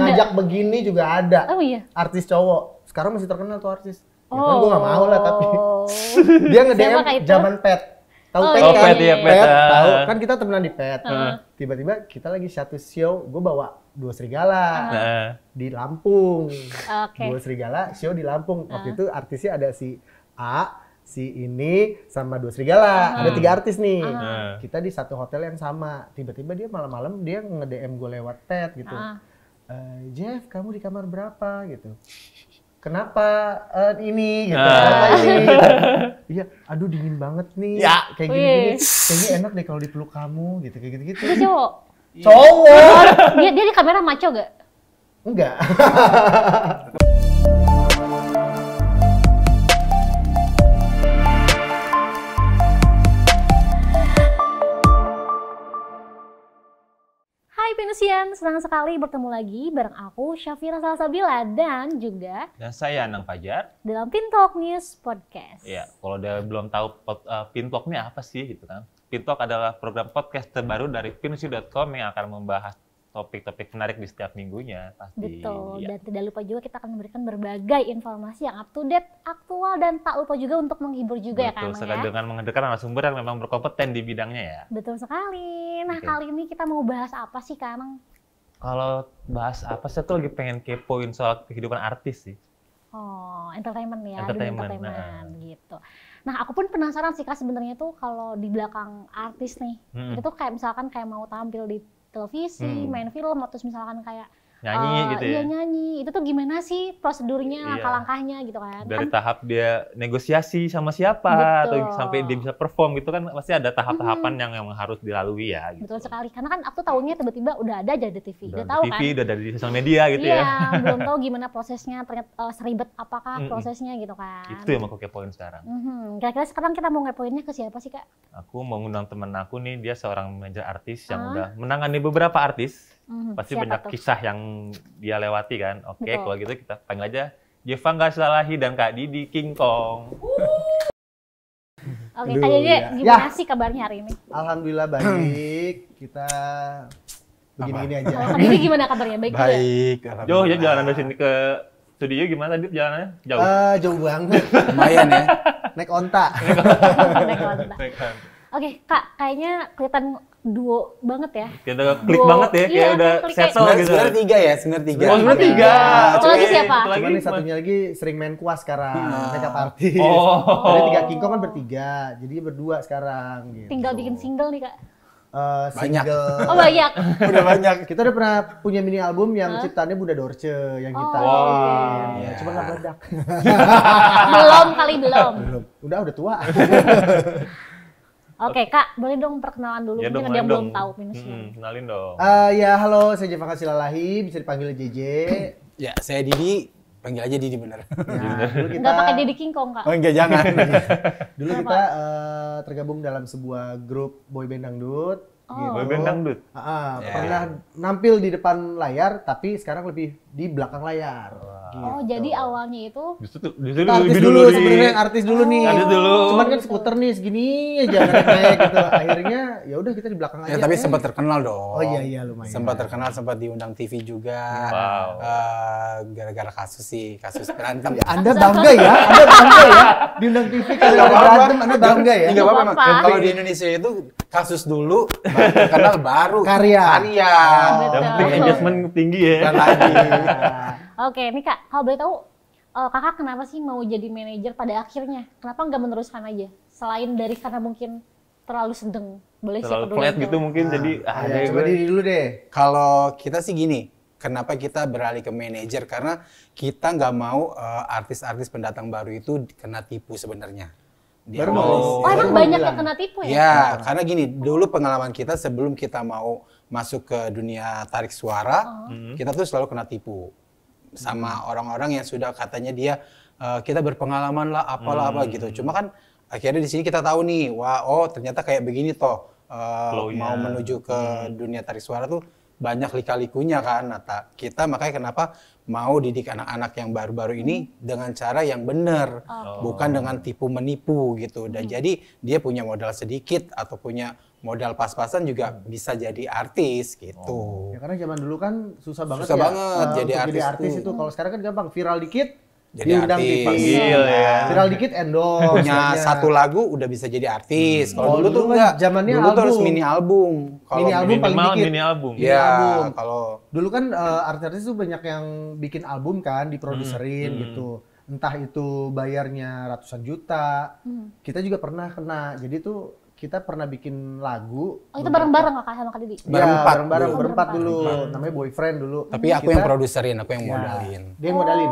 ngajak begini juga ada. Oh iya. Artis cowok. Sekarang masih terkenal tuh artis. Ya kan gue gak mau lah tapi. Dia nge-DM zaman pet. Tahu pet kan? Iya. Pet, tahu kan kita temenan di pet. Tiba-tiba kita lagi satu show, gue bawa 2 serigala di Lampung. 2 serigala show di Lampung. Waktu itu artisnya ada si A, si ini sama 2 serigala. Ada 3 artis nih. Kita di satu hotel yang sama. Tiba-tiba dia malam-malam dia nge-DM gue lewat pet gitu. Jeff, kamu di kamar berapa gitu? Kenapa ini gitu? Kenapa ini? Gitu. Iya, aduh dingin banget nih. Ya. Kayak gini-gini. Kayaknya enak deh kalau dipeluk kamu gitu, kayak gitu-gitu. Itu cowok. Cowok. Dia di kamera maco gak? Enggak. Hai Pinusian, senang sekali bertemu lagi bareng aku Syafira Salsabila dan juga saya Anang Fajar dalam Pintalk News Podcast. Ya, kalau udah belum tahu Pintalk ini apa sih gitu kan. Pintalk adalah program podcast terbaru dari pinusi.com yang akan membahas topik-topik menarik di setiap minggunya pasti. Betul, ya. dan tidak lupa juga kita akan memberikan berbagai informasi yang up to date, aktual, dan tak lupa juga untuk menghibur juga. Betul, ya kan ya. dengan menghadirkan narasumber yang memang berkompeten di bidangnya ya. Betul sekali. Nah kali ini kita mau bahas apa sih Kak Anang? Kalau bahas apa, saya tuh lagi pengen kepoin soal kehidupan artis sih. Oh, entertainment ya, Entertainment, gitu. Nah, aku pun penasaran sih Kak sebenarnya tuh kalau di belakang artis nih, itu tuh kayak misalkan kayak mau tampil di televisi, main film, atau misalkan kayak nyanyi gitu ya. Iya nyanyi, itu tuh gimana sih prosedurnya, langkah-langkahnya gitu kan? Dari tahap dia negosiasi sama siapa, atau sampai dia bisa perform gitu kan, pasti ada tahap-tahapan yang harus dilalui ya. Gitu. Betul sekali, karena kan aku tahunya tiba-tiba udah ada aja di TV, udah tahu TV, kan? udah dari sosial media gitu iya, ya. Belum tahu gimana prosesnya, ternyata seribet apakah prosesnya gitu kan? Itu yang mau aku kepoin sekarang. Kira-kira sekarang kita mau ngepoinnya ke siapa sih Kak? Aku mau ngundang temen aku nih, dia seorang manajer artis yang udah menangani beberapa artis. Pasti siapa banyak tuh? kisah yang dia lewati kan. Oke, kalau gitu kita panggil aja Jevangga Salahi dan Kak Didi King Kong. Oke, Kak Didi, gimana sih kabarnya hari ini? Alhamdulillah baik. Kita begini-gini aja. Kak Didi gimana kabarnya? Baik juga? Baik. Jauh ya jalan dari sini ke studio, gimana tadi jalannya? Jauh? Jauh banget. Lumayan ya. Naik onta. Naik onta. Oke, Kak, kayaknya kelihatan duo banget ya. Kita klik banget ya, kayak udah settle gitu. Sebenarnya 3 ya, sebenarnya 3. Oh, sebenarnya 3. Satu lagi siapa? Cuman nih satunya lagi sering main kuas sekarang, makeup artist. Oh. Jadi 3 King Kong kan bertiga, jadi berdua sekarang. Gitu. Tinggal bikin single nih Kak. Banyak. Single. Oh banyak. Udah banyak. Kita udah pernah punya mini album yang ciptaannya Bunda Dorce yang kita. Wow. Cuma nggak meledak. Belum. Udah tua. Oke Kak, boleh dong perkenalan dulu. Ya Mungkin dong, ada yang belum tahu Pinusnya. kenalin dong. Ya halo, saya Jevangga Silalahi, bisa dipanggil JJ. Ya, saya Didi, panggil aja Didi bener. Nah, dulu kita, Nggak pakai Didi King Kong Kak. Oh enggak, jangan. dulu kita tergabung dalam sebuah grup boyband dangdut. Gitu. Boyband dangdut? Pernah nampil di depan layar, tapi sekarang lebih di belakang layar. Gitu. Oh, jadi awalnya itu Justru Kita artis dulu sebenarnya, artis dulu nih. Artis dulu. Cuman kan skuter nih segini aja naik gitu. Akhirnya ya udah kita di belakang aja. Ya, tapi sempat terkenal dong. Oh iya lumayan. Sempat terkenal, sempat diundang TV juga. Wow. Gara-gara kasus berantem. Anda bangga ya? Diundang TV kalau ada berantem, Anda bangga ya? Enggak apa-apa, Mak. Apa? Kalau di Indonesia itu kasus dulu, terkenal baru. Karya. Betul. Yang penting engagement tinggi ya. Bukan lagi. Oke, nih Kak, kalau boleh tahu Kakak kenapa sih mau jadi manajer pada akhirnya? Kenapa nggak meneruskan aja? Selain dari karena mungkin terlalu sedeng. Boleh siapa Terlalu dulu? flat yang gitu jawab? mungkin, jadi Coba diri dulu deh. Kalau kita sih gini, kenapa kita beralih ke manajer? Karena kita nggak mau artis-artis pendatang baru itu kena tipu sebenarnya. Baru Oh, emang banyak yang kena tipu ya? Ya, karena gini, dulu pengalaman kita sebelum kita mau masuk ke dunia tarik suara, kita tuh selalu kena tipu sama orang-orang yang sudah katanya dia kita berpengalaman lah, apalah apa gitu. Cuma kan akhirnya di sini kita tahu nih, wah, oh ternyata kayak begini toh. Mau menuju ke dunia tarik suara tuh banyak lika-likunya kan. Nah, kita makanya kenapa mau didik anak-anak yang baru-baru ini dengan cara yang benar, bukan dengan tipu menipu gitu. Dan jadi dia punya modal sedikit atau punya modal pas-pasan juga bisa jadi artis gitu. Ya karena zaman dulu kan susah banget Susah ya. banget jadi untuk artis itu. Kalau sekarang kan gampang, viral dikit jadi diundang artis. TV. Panggil, ya. Viral dikit endorse. Punya banyak. satu lagu udah bisa jadi artis. Kalau dulu tuh kan enggak. zamannya Dulu tuh harus album. mini album. Mini album paling Minimal dikit. mini album. Mini Ya, album. kalau Dulu kan artis-artis tuh banyak yang bikin album kan, diproduserin gitu. Entah itu bayarnya ratusan juta. Kita juga pernah kena. Jadi tuh kita pernah bikin lagu. Oh itu bareng-bareng Kakak sama Kak Didi? Iya, bareng-bareng dulu. berempat dulu. Namanya Boyfriend dulu. tapi aku yang produserin, aku yang modalin. Dia yang modalin.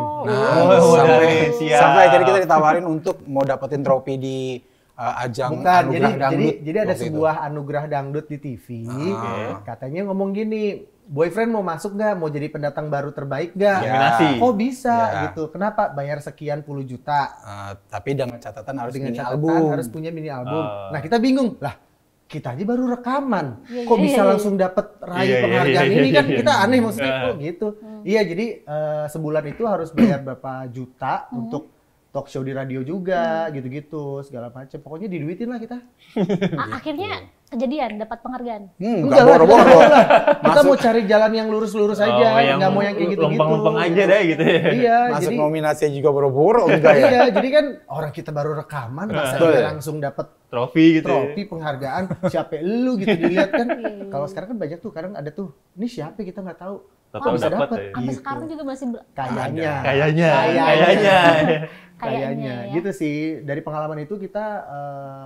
modalin, siap. Sampai akhirnya kita ditawarin untuk mau dapetin trofi di ajang Bukan, anugerah dangdut. jadi ada waktu itu. sebuah anugerah dangdut di TV. Katanya ngomong gini, Boyfriend mau masuk nggak? Mau jadi pendatang baru terbaik nggak? Ya. Nominasi. Oh bisa Ya. gitu. Kenapa? Bayar sekian puluh juta. Tapi dengan catatan harus Dengan mini catatan album. harus punya mini album. Nah kita bingung lah. Kita aja baru rekaman, Iya, kok iya, bisa iya. langsung dapat raih Iya, iya, penghargaan iya, ini kan? iya, Kita iya. aneh maksudnya kok gitu. Iya jadi sebulan itu harus bayar berapa juta untuk talk show di radio juga, gitu-gitu segala macam. Pokoknya diduitin lah kita. Akhirnya kejadian dapat penghargaan. Enggak boro-boro. Kita mau cari jalan yang lurus-lurus aja, nggak mau yang kayak gitu-gitu. Lempeng-lempeng aja deh gitu ya. Iya, Masuk jadi nominasi juga boro-boro enggak ya? iya, jadi kan orang kita baru rekaman, masa dia langsung dapat Trofi gitu. trofi penghargaan, siapa lu gitu dilihat kan. Kalau sekarang kan banyak tuh, kadang ada tuh, ini siapa kita nggak tahu. Tahu bisa dapat dapet. ya. Sampai Gitu. sekarang juga masih Kayaknya. Kayaknya. Kayaknya ya. gitu sih. Dari pengalaman itu kita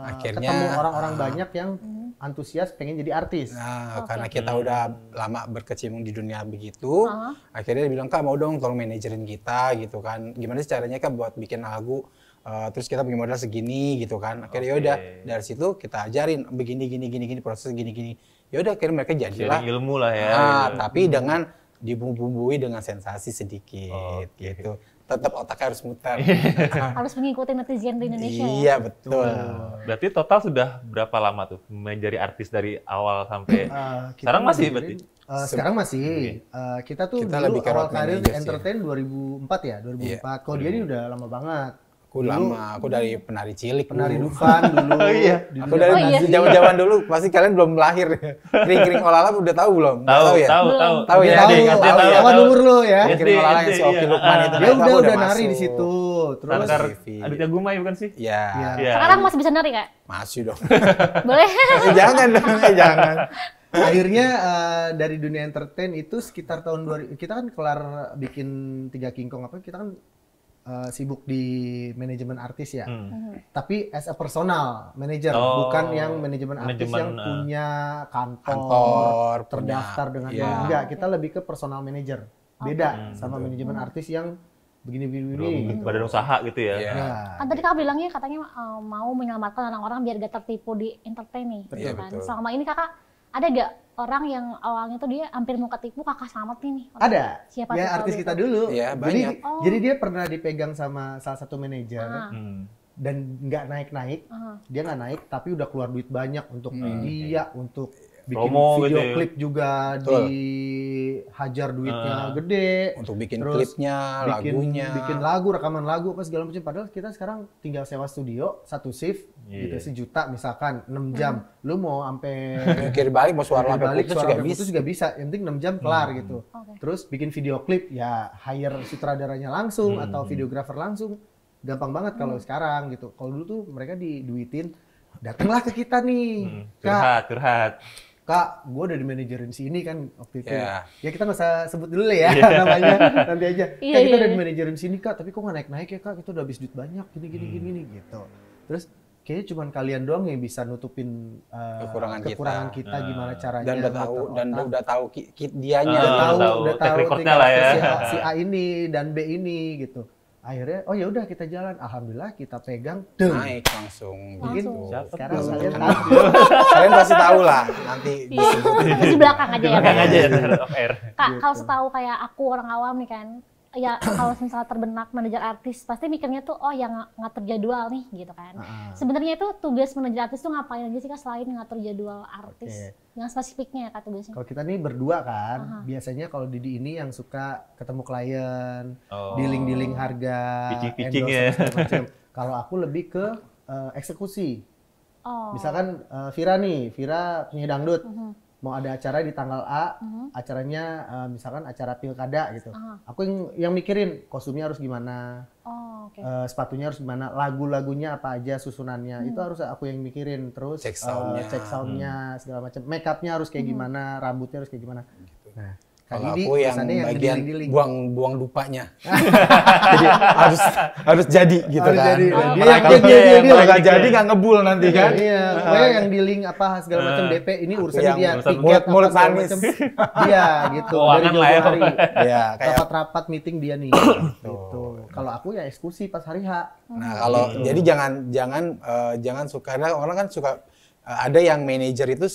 Akhirnya, ketemu orang-orang banyak yang antusias pengen jadi artis. Nah, karena kita udah lama berkecimpung di dunia begitu, akhirnya dia bilang, Kak mau dong tolong manajerin kita gitu kan. Gimana sih caranya Kak buat bikin lagu, terus kita punya modal segini gitu kan. Akhirnya yaudah, dari situ kita ajarin begini, proses gini. Yaudah akhirnya mereka jadilah. Sharing ilmu lah ya. Nah, gitu. tapi dengan dibumbui dengan sensasi sedikit gitu. Tetap otaknya harus muter. harus mengikuti netizen di Indonesia ya. Iya, betul. Berarti total sudah berapa lama tuh menjadi artis dari awal sampai Kita sekarang masih ngajarin- berarti? sekarang masih. Kita tuh Kita dulu lebih ke awal road karir manager sih. entertain 2004 ya, 2004. Kalau dia ini udah lama banget. Aku lama, aku dari penari cilik. Penari dulu. Dufan dulu. Iya. di Aku dunia dari iya. zaman-zaman dulu, pasti kalian belum lahir. Kering-kering olahraga udah tahu belum? Nggak Tahu ya? tahu. Tahu ya? Tahu, Adik, tahu tahu ya. apa umur lu ya? Iya. Kering olahraga yang si SD, Oki iya. Lukman itu. Dia nah, udah aku nari masuk. di situ. Terus Sangkar TV. Aditya Gumai bukan sih? Iya, Iya. Sekarang masih bisa nari Kak? masih dong. Boleh? Jangan dong, jangan. akhirnya dari dunia entertain itu sekitar tahun 2000, kita kan kelar bikin 3 King Kong apa, kita kan sibuk di manajemen artis ya. Tapi as a personal manager, Oh, bukan yang manajemen artis manajemen, yang punya kantor, Kantor, terdaftar punya- dengan iya. enggak, kita lebih ke personal manager. Beda sama manajemen artis yang begini-begini gitu. Badan usaha gitu ya. Iya. Ya. Kan tadi Kakak bilangnya katanya mau menyelamatkan orang-orang biar gak tertipu di entertain nih. Iya, kan? betul. Selama ini Kakak ada gak orang yang awalnya tuh dia hampir mau ketipu Kakak selamat nih? Ada. Siapa Ya tuh artis kalau kita boleh dulu. Iya, Jadi, banyak. jadi dia pernah dipegang sama salah satu manajer dan nggak naik-naik. Dia nggak naik tapi udah keluar duit banyak untuk media, untuk bikin Promo video gitu ya. klip juga, Betul. dihajar duitnya gede. Untuk bikin Terus klipnya, lagunya. bikin lagu, rekaman lagu apa segala macam. Padahal kita sekarang tinggal sewa studio satu shift gitu Iya. 1 juta misalkan 6 jam. Lu mau sampai Kiri balik mau suara sampai balik putus suara juga sampai bisa. putus juga bisa. Yang penting 6 jam kelar gitu. Oke. Terus bikin video klip ya hire sutradaranya langsung atau videografer langsung. Gampang banget kalau sekarang gitu. Kalau dulu tuh mereka diduitin, datanglah ke kita nih. Curhat. Kak, gue udah di manajerin si ini kan waktu itu. Iya. Ya kita nggak usah sebut dulu ya namanya, nanti aja. Iya, Kak, kita iya, udah di iya. manajerin sini Kak, tapi kok nggak naik-naik ya Kak? Kita udah habis duit banyak, gini gitu. Terus kayaknya cuman kalian doang yang bisa nutupin Kekurangan kita gimana caranya. Dan udah tahu muter dan otak. udah tahu dianya. Udah tahu, tahu track recordnya tinggal lah ya. si A ini dan B ini gitu. Akhirnya, oh ya udah kita jalan. Alhamdulillah kita pegang. Deng. Naik langsung Mungkin gitu. Siapa sekarang tuh? kalian Kenal. tahu. Kalian pasti tahu lah nanti Iya. Terus di belakang aja ya. Belakang Kak? aja ya off air. Kak, Gitu. kalau setahu kayak aku orang awam nih kan, ya kalau misalnya terbenak manajer artis, pasti mikirnya tuh, oh yang ngatur jadwal nih gitu kan. Sebenarnya itu tugas manajer artis tuh ngapain aja sih Kak selain ngatur jadwal artis? Oke. Yang spesifiknya Kak tugasnya? Kalau kita nih berdua kan, biasanya kalau Didi ini yang suka ketemu klien, Oh. dealing-dealing harga, Pitching-pitching endorse ya. segala macam. Kalau aku lebih ke eksekusi. Misalkan Vira penyanyi dangdut. Mau ada acara di tanggal A, acaranya misalkan acara pilkada gitu. Aku yang mikirin kostumnya harus gimana, sepatunya harus gimana, lagu-lagunya apa aja susunannya, itu harus aku yang mikirin. Terus cek soundnya segala macam, make upnya harus kayak gimana, rambutnya harus kayak gimana. Nah, kalau aku yang bagian buang dupanya, jadi harus jadi gitu kan. Dia nggak jadi nggak ngebul nanti kan. Iya, pokoknya yang di link apa segala macam DP ini urusannya dia, mulut manis. Dia gitu. Dari jauh hari. Iya, rapat-rapat meeting dia nih. Gitu. Kalau aku ya eksekusi pas hari H. Nah kalau jadi jangan suka, karena orang kan suka ada yang manajer itu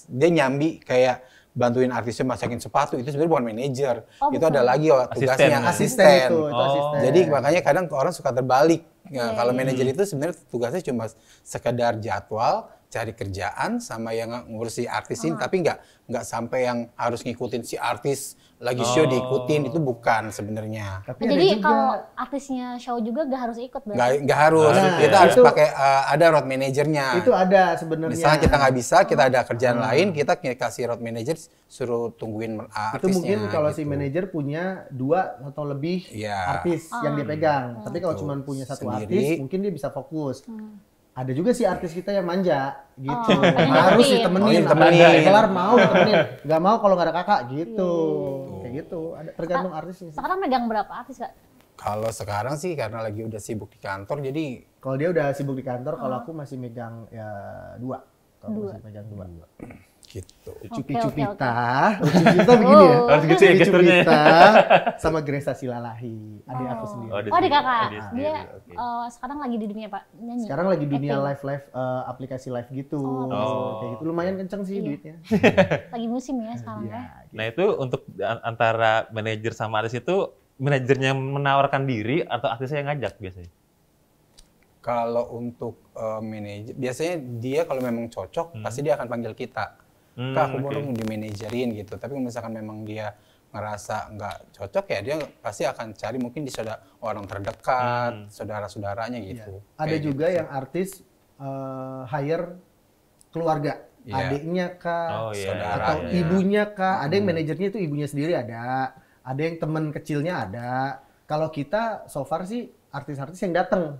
dia nyambi kayak bantuin artisnya masakin sepatu, itu sebenarnya bukan manajer. Itu ada lagi tugasnya asisten. Itu asisten. Jadi makanya kadang orang suka terbalik. Kalau manajer itu sebenarnya tugasnya cuma sekedar jadwal, cari kerjaan sama yang ngurusi artis ini, tapi nggak sampai yang harus ngikutin si artis lagi show diikutin, itu bukan sebenarnya. Jadi kalau artisnya show juga nggak harus ikut berarti? Nggak harus. Kita harus pakai ada road manajernya. Itu ada sebenarnya. Misalnya kita nggak bisa, kita ada kerjaan lain, kita kasih road manager suruh tungguin artisnya. Itu mungkin kalau si manajer punya 2 atau lebih artis yang dia pegang. Tapi kalau cuma punya satu artis, mungkin dia bisa fokus. Ada juga sih artis kita yang manja gitu. Harus ditemenin. Kelar mau ditemenin. Nggak mau kalau nggak ada kakak gitu. Kayak gitu. Ada tergantung artisnya. Sekarang megang berapa artis, Kak? Kalau sekarang sih karena lagi udah sibuk di kantor, jadi kalau dia udah sibuk di kantor, kalau aku masih megang ya 2. Kalau masih megang 2. Gitu. Cupi-cupita begini ya. Harus gitu ya gesturnya. Sama Gresa Silalahi, adik aku sendiri. Adik kakak. Dia sekarang lagi di dunia Pak nyanyi. Sekarang lagi dunia live aplikasi live gitu. Kayak gitu lumayan kenceng sih duitnya. Lagi musim ya sekarang ya. Nah, itu untuk antara manajer sama artis itu, manajernya menawarkan diri atau artisnya yang ngajak biasanya? Kalau untuk manajer, biasanya dia kalau memang cocok, pasti dia akan panggil kita. Kak, aku mau dong dimanajerin gitu. Tapi kalau misalkan memang dia ngerasa nggak cocok, ya dia pasti akan cari mungkin di orang terdekat, saudara-saudaranya gitu. Ada juga yang artis hire keluarga, adiknya kah, atau ibunya kah. Ada yang manajernya itu ibunya sendiri ada yang teman kecilnya ada. Kalau kita so far sih artis-artis yang datang.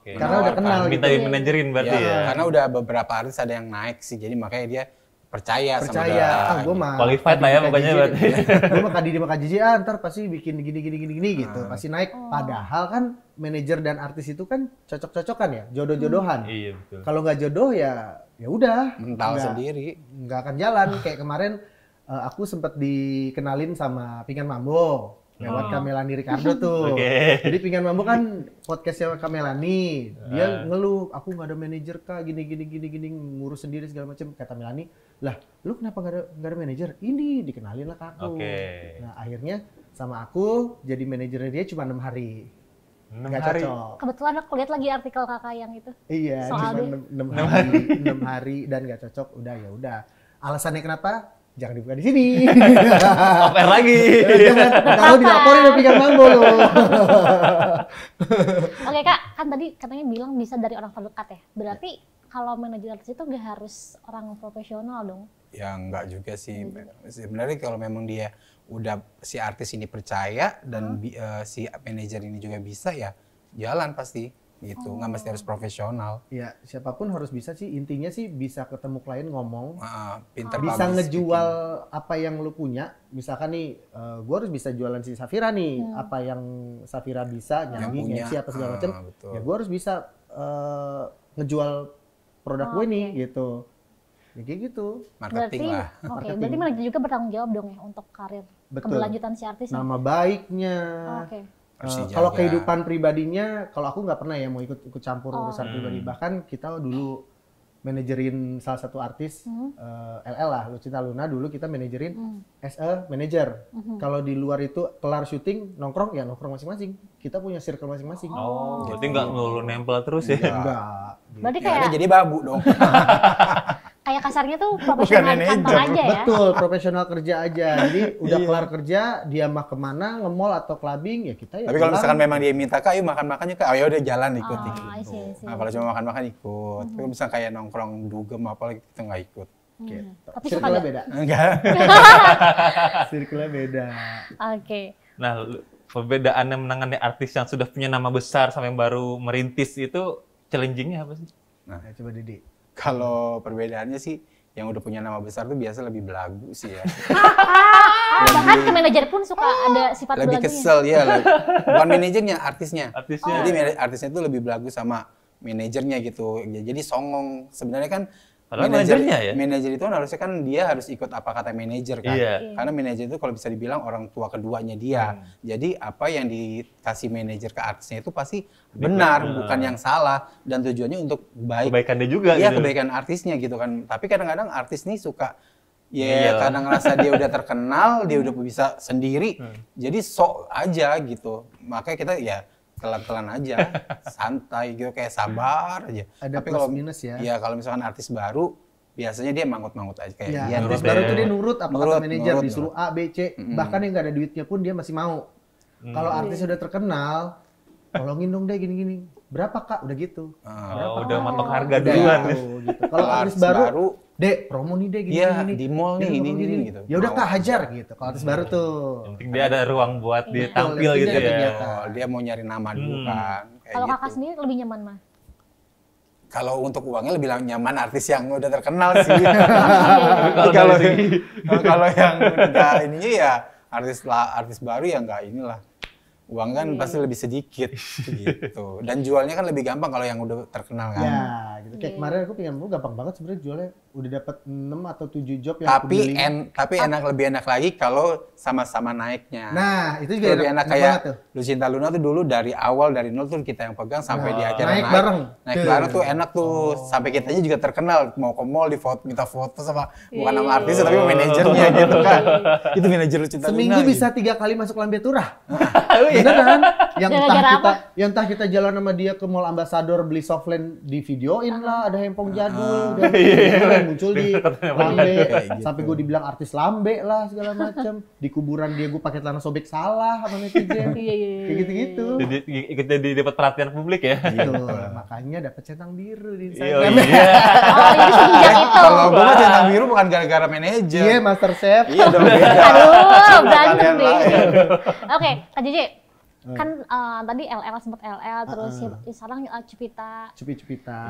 Karena udah kenal minta gitu. manajerin berarti ya. Karena udah beberapa artis ada yang naik sih, jadi makanya dia percaya sama dia. Gue mah qualified lah ya pokoknya berarti. Gue mah Kadi sama KJJ, ntar pasti bikin gini gitu, pasti naik. Padahal kan manajer dan artis itu kan cocok-cocokan ya, jodoh-jodohan. Iya betul. Kalau nggak jodoh ya udah. Mental sendiri. Nggak akan jalan. Kayak kemarin aku sempat dikenalin sama Pinkan Mambo. Lewat Kamelani Ricardo tuh. Jadi Pinkan Mambo kan podcastnya Kamelani. Dia ngeluh, aku nggak ada manajer kak, gini ngurus sendiri segala macam. Kata Melani, lah lu kenapa nggak ada manajer? Ini dikenalin lah ke aku. Nah akhirnya sama aku jadi manajernya dia cuma 6 hari. 6 Nggak hari. cocok. Kebetulan aku lihat lagi artikel kakak yang itu. Iya, cuma 6 hari dan nggak cocok. Udah. Alasannya kenapa? Jangan dibuka di sini. Oper lagi. Jangan, kalau dilaporin udah Pinkan Mambo loh. Oke Kak, kan tadi katanya bilang bisa dari orang terdekat ya. Berarti kalau manajer artis itu nggak harus orang profesional dong? Ya enggak juga sih. Sebenarnya kalau memang dia udah si artis ini percaya dan si manajer ini juga bisa, ya jalan pasti. Gitu, nggak mesti harus profesional. Ya, siapapun harus bisa sih. Intinya sih bisa ketemu klien ngomong, pintar bisa ngejual apa yang lu punya. Misalkan nih, gue harus bisa jualan si Safira nih, apa yang Safira bisa, nyanyi, MC, apa segala macam. Ya gue harus bisa ngejual produk gue nih, gitu. Ya kayak gitu. Marketing lah. Berarti manajer juga bertanggung jawab dong ya untuk karir keberlanjutan si artis. Nama baiknya. Kalau kehidupan pribadinya, kalau aku nggak pernah ya mau ikut campur urusan pribadi. Bahkan kita dulu manajerin salah satu artis, LL lah, Lucinta Luna, dulu kita manajerin as a manager. Kalau di luar itu kelar syuting, nongkrong masing-masing. Kita punya circle masing-masing. Berarti nggak melulu nempel terus ya? Enggak. Berarti kayak jadi babu dong. Kayak kayak kasarnya tuh profesional kantor aja ya. Betul, profesional kerja aja. Jadi udah kelar kerja, dia mah kemana, nge-mall atau clubbing, ya kita ya. Tapi kalau misalkan memang dia minta Kak, ayo makan-makannya Kak, ayo udah jalan ikut. Isi. Nah, kalau cuma makan-makan ikut. Tapi misalnya kayak nongkrong dugem apalagi kita nggak ikut. Gitu. Tapi Circle-nya beda. Enggak. Circle-nya beda. Oke. Nah, perbedaannya menangani artis yang sudah punya nama besar sama yang baru merintis itu challenging-nya apa sih? Nah, coba Didi. Kalau perbedaannya sih, yang udah punya nama besar tuh biasa lebih belagu sih ya. Bahkan manajer pun suka ada sifat lebih belagunya. kesel ya. Bukan manajernya, artisnya. Artisnya. Jadi artisnya tuh lebih belagu sama manajernya gitu. Ya, jadi songong. Sebenarnya kan Padahal manajernya ya? Manajer itu harusnya kan dia harus ikut apa kata manajer kan. Iya. Karena manajer itu kalau bisa dibilang orang tua keduanya dia. Jadi apa yang dikasih manajer ke artisnya itu pasti benar, bukan yang salah. Dan tujuannya untuk Kebaikan dia juga Iya, gitu. kebaikan artisnya gitu kan. Tapi kadang-kadang artis nih suka kadang ngerasa dia udah terkenal, dia udah bisa sendiri. Jadi sok aja gitu. Makanya kita ya pelan-pelan aja, santai gitu, kayak sabar aja. Ada tapi plus kalau minus ya. Iya, kalau misalkan artis baru, biasanya dia mangut-mangut aja kayak Ya, dia. artis baru tuh dia nurut apa kata manajer, nurut. disuruh A, B, C, bahkan yang nggak ada duitnya pun dia masih mau. Kalau artis udah terkenal, tolongin dong deh gini-gini. Berapa Kak? Udah gitu. Udah matok harga Udah duluan. gitu. Kalau artis baru, Dek, promo nih deh Iya, gini-gini. di mall nih, ini gitu. Ya udah Kak, hajar gitu. Kalau artis baru tuh. Yang penting dia ada ruang buat dia tampil yang gitu penting ya. dia Oh, dia mau nyari nama dulu kan. Kayak Kalau gitu. kakak sendiri lebih nyaman mah? Kalau untuk uangnya lebih nyaman artis yang udah terkenal sih. Kalau Kalau yang udah ininya ya artis baru ya nggak inilah. Uang kan pasti lebih sedikit gitu. Dan jualnya kan lebih gampang kalau yang udah terkenal kan. Ya, gitu. Kayak kemarin aku pengen gampang banget sebenarnya jualnya. Udah dapat 6 atau 7 job yang aku beli. Tapi lebih enak lagi kalau sama-sama naiknya. Nah, itu juga lebih enak banget kayak tuh. Lucinta Luna tuh dulu dari awal dari nol tuh kita yang pegang sampai di akhirnya naik bareng. Naik bareng tuh enak tuh. Sampai kitanya juga terkenal, mau ke mall minta foto sama bukan nama artis tapi manajernya gitu kan. Itu manajer Lucinta Luna. Seminggu bisa 3 kali masuk Lambe Turah. Beneran? Yang entah kita jalan sama dia ke Mall Ambassador beli softland di videoin lah, ada handphone jadul, muncul di Lambe, sampai gue dibilang artis Lambe lah segala macam. Di kuburan dia gue pakai celana sobek salah sama netizen. Kayak gitu-gitu. Jadi ikut jadi dapat perhatian publik ya. Gitu. Makanya dapat centang biru di Iya. Instagram. Oh, jadi semenjak itu. Kalau gue mah centang biru bukan gara-gara manajer. Iya, Master Chef. Iya dong beda. Aduh, berantem Kalian deh. lain. Oke, Kak Jeje. Kan tadi LL sempat LL, terus sekarang Cipita. Cupita.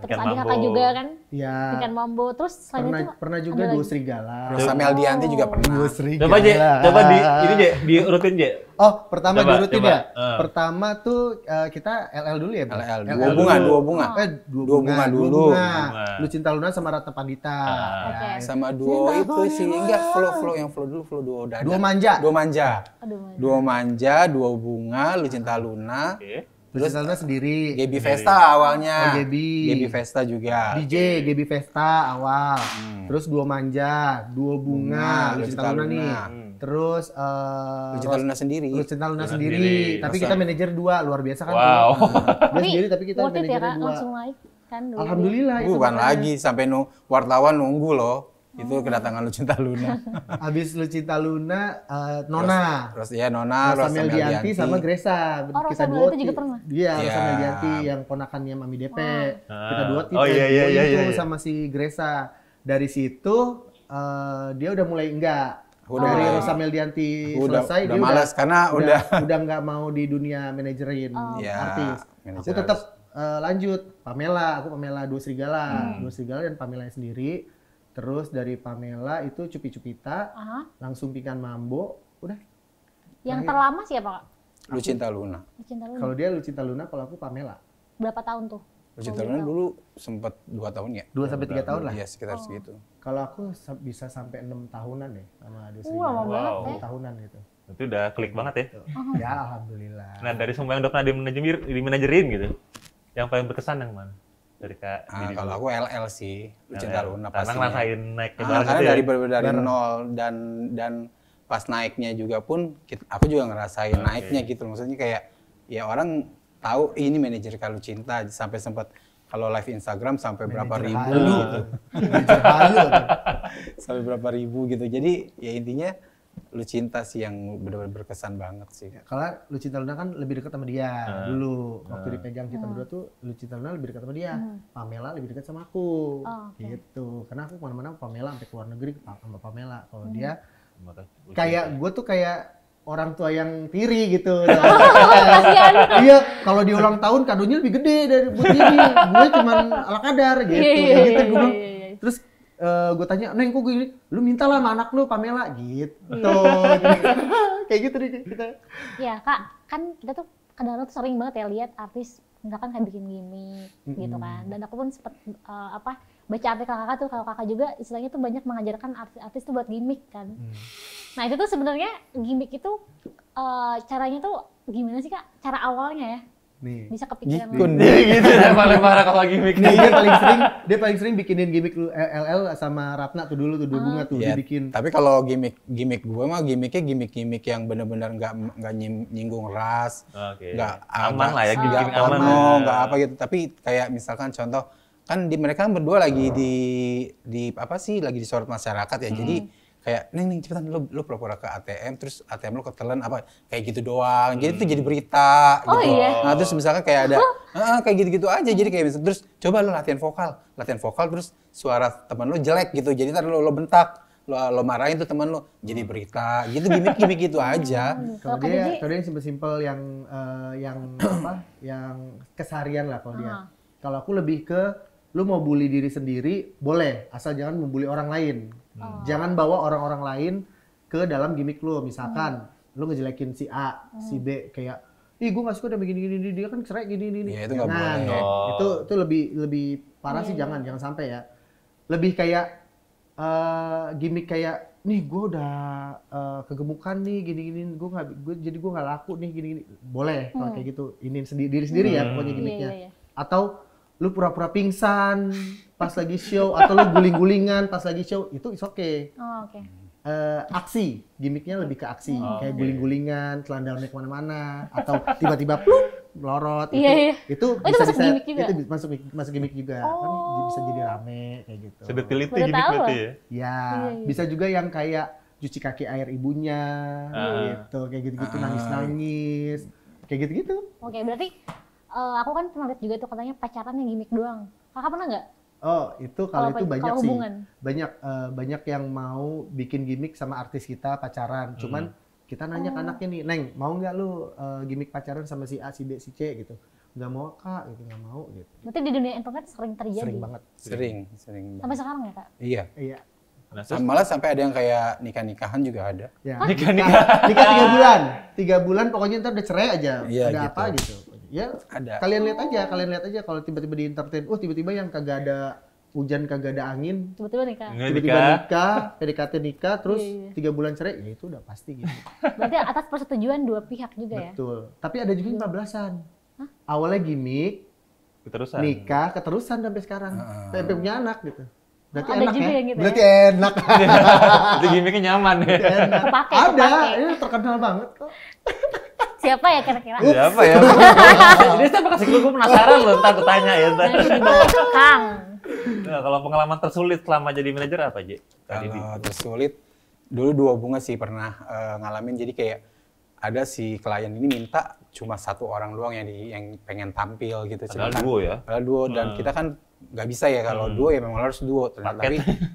Terus Ikan ada kakak Mambo. juga kan, Iya. Ikan Mambo. Terus selain itu Pernah juga ada Dua lagi? Serigala. Rosa Meldianti juga pernah. Dua Serigala. Coba ini Je, diurutin Je. Oh, pertama Coba, diurutin coba. ya? Pertama tuh kita LL dulu ya, Bro? LL, LL dua bunga. Dua bunga dulu. Dua bunga. Bunga. Lucinta Luna sama Ratna Pandita. Oke. Ya. Sama duo itu sih, enggak flow yang flow dulu, flow duo dada. Dua Manja. Dua manja. Aduh, Dua manja, dua bunga, Lucinta Luna. Oke. Lucinta Luna sendiri. Gaby Vesta awalnya. Oh, Gaby Vesta juga. DJ Gaby Vesta awal. Terus Dua Manja, Dua Bunga, Lucinta Luna nih. Terus Lucinta Luna sendiri. Lucinta Luna sendiri. sendiri. Tapi kita manajer 2, luar biasa kan? Wow. Dia sendiri tapi kita worth it ya, manajernya Kak? 2. Langsung naik kan dulu. Alhamdulillah itu. Bukan makanya. lagi sampai wartawan nunggu loh. Itu kedatangan Lucinta Luna. Habis Lucinta Luna, Nona. Terus ya Nona, Rosa Rosa Meldianti sama Gresa. Oh, kita Rosa duo. Meldianti juga pernah? Iya, Rosa Iya. Meldianti yang ponakannya Mami DP. Kita duo Oh, iya. sama si Gresa. Dari situ dia udah mulai enggak. Udah Dari mulai. Rosa Meldianti Udah selesai dia malas karena udah nggak mau di dunia manajerin Ya, artis. manajer Aku tetap lanjut Pamela, aku Pamela Dua Serigala, Dua Serigala dan Pamela sendiri. Terus dari Pamela itu Cupita, langsung Ikan Mambo, udah. Yang terlama siapa, Kak? Lucinta Luna. Lucinta Luna. Kalau dia Lucinta Luna, kalau aku Pamela. Berapa tahun tuh? Lucinta Luna dulu sempat 2 tahun ya? 2 sampai 3 tahun lah. Iya, sekitar segitu. Kalau aku bisa sampai 6 tahunan deh sama Dua Lama Serigala. banget ya. 6 tahunan gitu. Itu udah klik banget ya. Ya alhamdulillah. Nah, dari semua yang udah pernah dimanajerin gitu. Yang paling berkesan yang mana? Dari Kak Didi Kalau dulu. aku LL sih, Lucinta LL. Luna Karena pastinya. ngerasain naik ke Karena gitu ya. dari nol dan pas naiknya juga pun aku juga ngerasain naiknya gitu. Maksudnya kayak ya orang tahu ini manajer Kak Lucinta sampai sempat kalau live Instagram sampai berapa ribu gitu. Sampai berapa ribu gitu. Jadi ya intinya Lu Cinta sih yang benar-benar berkesan banget sih. Ya, kalau Lu Cinta Luna kan lebih dekat sama dia dulu. Waktu dipegang kita berdua tuh Lu Cinta Luna lebih dekat sama dia. Pamela lebih dekat sama aku. Gitu. Karena aku kemana-mana Pamela sampai ke luar negeri sama Pamela. Kalau dia kayak gue tuh kayak orang tua yang tiri gitu. Iya, kalau di ulang tahun kadonya lebih gede dari buat ini. Gue cuman ala kadar gitu. Gitu gue bilang. Terus gue tanya, Neng kok gini? Lu mintalah sama anak lu Pamela gitu. Kayak gitu deh kita. Iya Kak, kan kita tuh kadang-kadang tuh sering banget ya lihat artis misalkan kayak bikin gimmick gitu kan. Dan aku pun sempet baca artikel kakak tuh, kalau kakak juga istilahnya tuh banyak mengajarkan artis tuh buat gimmick kan. Nah itu tuh sebenarnya gimmick itu caranya tuh gimana sih Kak? Cara awalnya ya? Nih. Bisa kepikiran gitu ya paling parah kalau gimmick. Nih dia paling sering bikinin gimmick LL sama Ratna tuh dulu tuh Dua Bunga tuh dia bikin. Tapi kalau gimmick gue mah gimmick yang benar-benar nggak nyinggung ras, nggak aman lah ya, gimmick aman, nggak apa gitu. Tapi kayak misalkan contoh kan mereka berdua lagi di apa sih lagi disorot masyarakat ya. Jadi kayak Neng cepetan lu pura-pura ke ATM terus ATM lu ketelan apa kayak gitu doang. Jadi itu jadi berita gitu. Iya. Nah, terus misalkan kayak ada kayak gitu-gitu aja. Jadi kayak misalnya terus coba lu latihan vokal terus suara teman lu jelek gitu. Jadi ntar lu bentak, lo marahin tuh teman lu jadi berita. Gitu gimmick gitu aja. Kalau dia yang simpel-simpel yang keseharian lah kalau dia. Kalau aku lebih ke lu mau bully diri sendiri boleh, asal jangan membuli orang lain. Jangan bawa orang-orang lain ke dalam gimmick lu. Misalkan lu ngejelekin si A, si B kayak, ih gue gak suka udah begini-gini, dia kan cerai gini-gini. Ya, itu gak boleh. Itu lebih parah sih, jangan sampai ya. Lebih kayak gimmick kayak, nih gue udah kegemukan nih gini-gini, jadi gue gak laku nih gini-gini. Boleh kalau kayak gitu, ini diri sendiri ya pokoknya gimmicknya. Atau lu pura-pura pingsan pas lagi show atau lu guling-gulingan pas lagi show, itu is okay. Aksi, gimmicknya lebih ke aksi, kayak guling-gulingan, telanjangnya kemana-mana, atau tiba-tiba pluk, melorot, itu bisa gimmick juga? Itu masuk gimmick juga, kan bisa jadi rame kayak gitu. Sedetil itu gimmick berarti ya? Ya, bisa juga yang kayak cuci kaki air ibunya, gitu, kayak gitu-gitu, nangis-nangis, kayak gitu-gitu. Oke, berarti aku kan pernah lihat juga tuh katanya pacaran yang gimmick doang. Kakak pernah nggak? Oh, itu kalau itu banyak sih. Hubungan. Banyak yang mau bikin gimmick sama artis kita pacaran. Cuman kita nanya ke anaknya nih, Neng, mau nggak lu gimmick pacaran sama si A, si B, si C gitu? Nggak mau Kak, gitu, nggak mau gitu. Berarti di dunia internet sering terjadi? Sering banget. Sering. Sampai sekarang ya Kak? Iya. Nah, malah sampai ada yang kayak nikah-nikahan juga ada. Ya. Nikah 3 bulan. 3 bulan pokoknya ntar udah cerai aja. Iya, ada gitu. apa gitu. Ya, Ada. Kalian lihat aja kalau tiba-tiba di entertain, tiba-tiba yang kagak ada hujan, kagak ada angin, Tiba-tiba nikah. tiba-tiba nikah, PDKT nikah, terus 3 bulan cerai, ya itu udah pasti gitu. Berarti atas persetujuan dua pihak juga ya? Betul. Tapi ada juga yang 15-an. Awalnya gimmick, keterusan. nikah, keterusan sampai sekarang. Sampai punya anak gitu. Berarti ada enak juga ya? yang gitu Berarti ya? enak. Itu gimmicknya nyaman ya? Enak. Kepake. Ada, ini terkenal banget kok. Siapa ya kira-kira? Siapa ya? Jadi siapa kasih gue penasaran loh, ntar gue tanya ya. Nanti di bawah Kang. Nah, kalau pengalaman tersulit selama jadi manajer apa, Ji? Kalau tersulit, dulu Dua Bunga sih pernah ngalamin. Jadi kayak ada si klien ini minta cuma 1 orang doang yang pengen tampil gitu. Padahal duo ya? Padahal duo, dan kita kan nggak bisa ya kalau duo ya memang harus duo.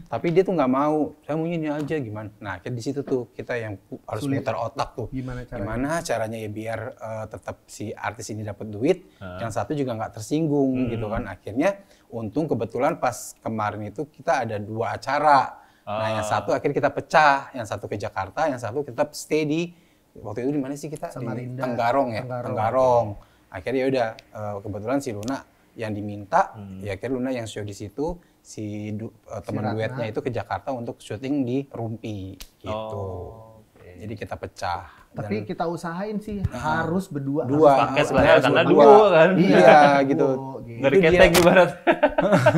Tapi dia tuh nggak mau, saya maunya ini aja gimana. Nah di situ tuh kita yang harus muter otak tuh. Gimana caranya ya biar tetap si artis ini dapat duit, yang satu juga nggak tersinggung gitu kan. Akhirnya untung kebetulan pas kemarin itu kita ada 2 acara. Nah yang satu akhirnya kita pecah, yang satu ke Jakarta, yang satu tetap stay di waktu itu di mana sih kita? Samarinda. Di Tenggarong. Akhirnya ya udah kebetulan si Luna yang diminta, ya akhirnya Luna yang show di situ, teman duetnya itu ke Jakarta untuk syuting di Rumpi gitu. Jadi kita pecah. Tapi kita usahain sih harus berdua. Paket lah ya, karena duo kan. Iya gitu. Nggak diketek ibarat.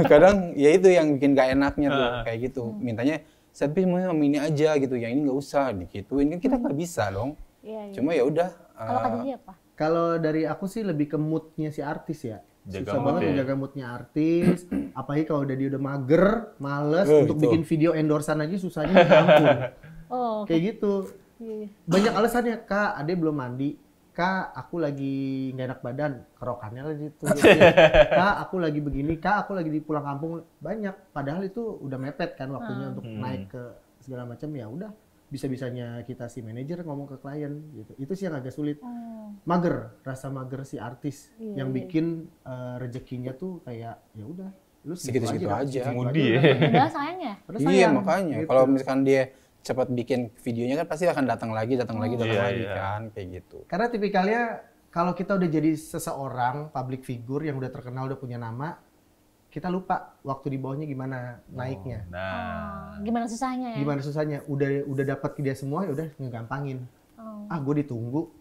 Kadang ya itu yang bikin gak enaknya tuh kayak gitu. Mintanya, tapi mau ini aja gitu, yang ini nggak usah digituin. Kan kita nggak bisa dong. Iya. Cuma ya udah. Kalau Kak Jadi apa? Kalau dari aku sih lebih ke moodnya si artis ya. Susah banget menjaga moodnya artis. Apalagi kalau dia udah mager, males untuk bikin video endorsan aja susahnya minta ampun. Kayak gitu. Banyak alasannya, Kak, Ade belum mandi. Kak, aku lagi nggak enak badan, kerokannya lagi itu. Kak, aku lagi begini. Kak, aku lagi di pulang kampung. Banyak. Padahal itu udah mepet kan waktunya untuk naik ke segala macam. Ya udah, bisa-bisanya kita si manajer ngomong ke klien gitu. Itu sih yang agak sulit. Mager, rasa mager si artis yang bikin rezekinya tuh kayak ya udah, lu segitu-segitu aja. Mudi ya. Udah sayangnya. Iya, makanya gitu. Kalau misalkan dia cepat bikin videonya kan pasti akan datang lagi kan kayak gitu. Karena tipikalnya kalau kita udah jadi seseorang public figure yang udah terkenal, udah punya nama, kita lupa waktu di bawahnya gimana naiknya. Gimana susahnya ya? Gimana susahnya? Udah dapat dia semua ya udah ngegampangin. Gue ditunggu.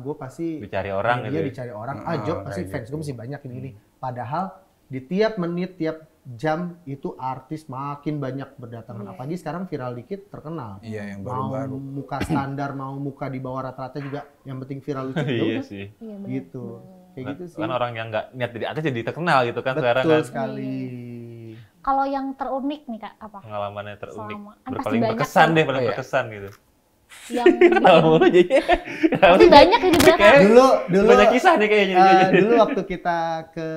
Gue pasti dicari orang gitu. Iya, dicari orang. Job pasti fans gue masih banyak ini. Padahal di tiap menit, tiap jam itu artis makin banyak berdatangan. Apalagi sekarang viral dikit terkenal. Iya, yang baru-baru. Mau muka standar, mau muka di bawah rata-rata juga yang penting viral lucu. Iya sih. Gitu. Kayak gitu sih. Kan orang yang nggak niat jadi artis jadi terkenal gitu kan sekarang kan. Betul sekali. Kalau yang terunik nih Kak, apa? Pengalamannya terunik. Kan paling berkesan deh, paling berkesan gitu. Yang tahu jadi. Tapi banyak di belakang. Dulu banyak kisah nih kayaknya. Dulu waktu kita ke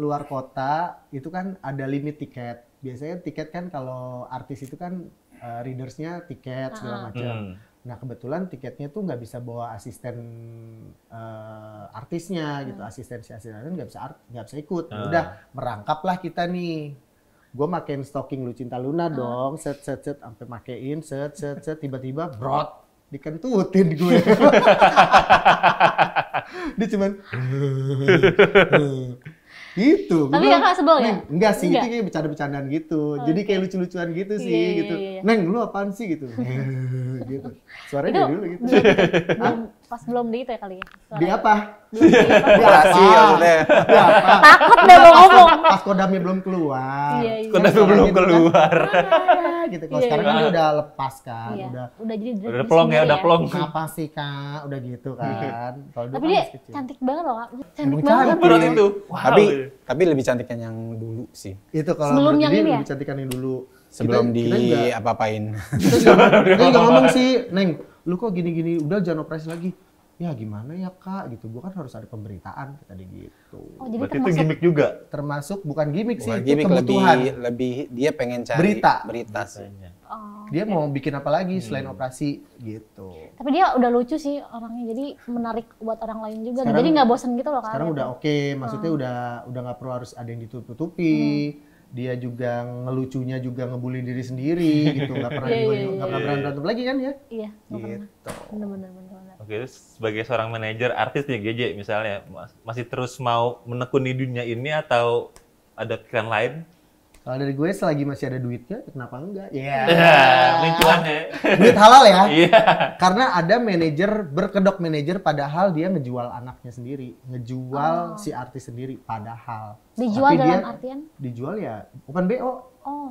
luar kota itu kan ada limit tiket. Biasanya tiket kan kalau artis itu kan readersnya tiket segala macam. Nah kebetulan tiketnya tuh nggak bisa bawa asisten artisnya gitu, asistennya nggak bisa ikut. Udah merangkaplah kita nih. Gue makein stocking Lu Cinta Luna dong, set sampai makein set tiba-tiba brot dikentutin gue. Dia cuman gitu. Tapi Kakak sebel ya? Enggak sih, itu kayak bercanda-bercandaan gitu. Jadi kayak lucu-lucuan gitu sih gitu. Neng, lu apaan sih gitu. Gitu. Suaranya dari dulu gitu. Pas belum di itu ya kali ya? Di apa? Di apa? Takut deh mau ngomong. Pas kodamnya belum keluar. Kodamnya belum keluar. Gitu. Kalau sekarang kan dia udah lepas kan. Udah jadi udah plong ya, udah plong. Apa sih Kak? Udah gitu kan. Tapi dia cantik banget loh Kak. Cantik banget. Menurut itu. Tapi lebih cantiknya yang dulu sih. Itu kalau sebelum yang ini lebih cantikkan yang dulu. Sebelum apa-apain. Kita juga ngomong sih, Neng, lu kok gini-gini, udah jangan operasi lagi. Ya gimana ya Kak, gitu. Gua kan harus ada pemberitaan tadi gitu. Oh, jadi berarti itu gimmick juga? Termasuk, bukan gimmick sih, itu kebutuhan. Lebih dia pengen cari berita sih. Dia mau bikin apa lagi selain operasi gitu. Tapi dia udah lucu sih orangnya, jadi menarik buat orang lain juga. Jadi nggak bosan gitu loh Kak. Sekarang udah oke, maksudnya udah nggak perlu harus ada yang ditutup-tutupi. Dia juga ngelucunya juga ngebully diri sendiri gitu, nggak pernah berantem lagi kan ya? Iya, nggak gitu. pernah. Bener. Oke, sebagai seorang manajer artis nih GJ misalnya, masih terus mau menekuni dunia ini atau ada pikiran lain? Kalau dari gue selagi masih ada duitnya, kenapa enggak? Mencuannya. Duit halal ya? Iya. Karena ada berkedok manajer padahal dia ngejual anaknya sendiri, ngejual si artis sendiri padahal. Dijual tapi dalam artian? Dijual ya, bukan BO.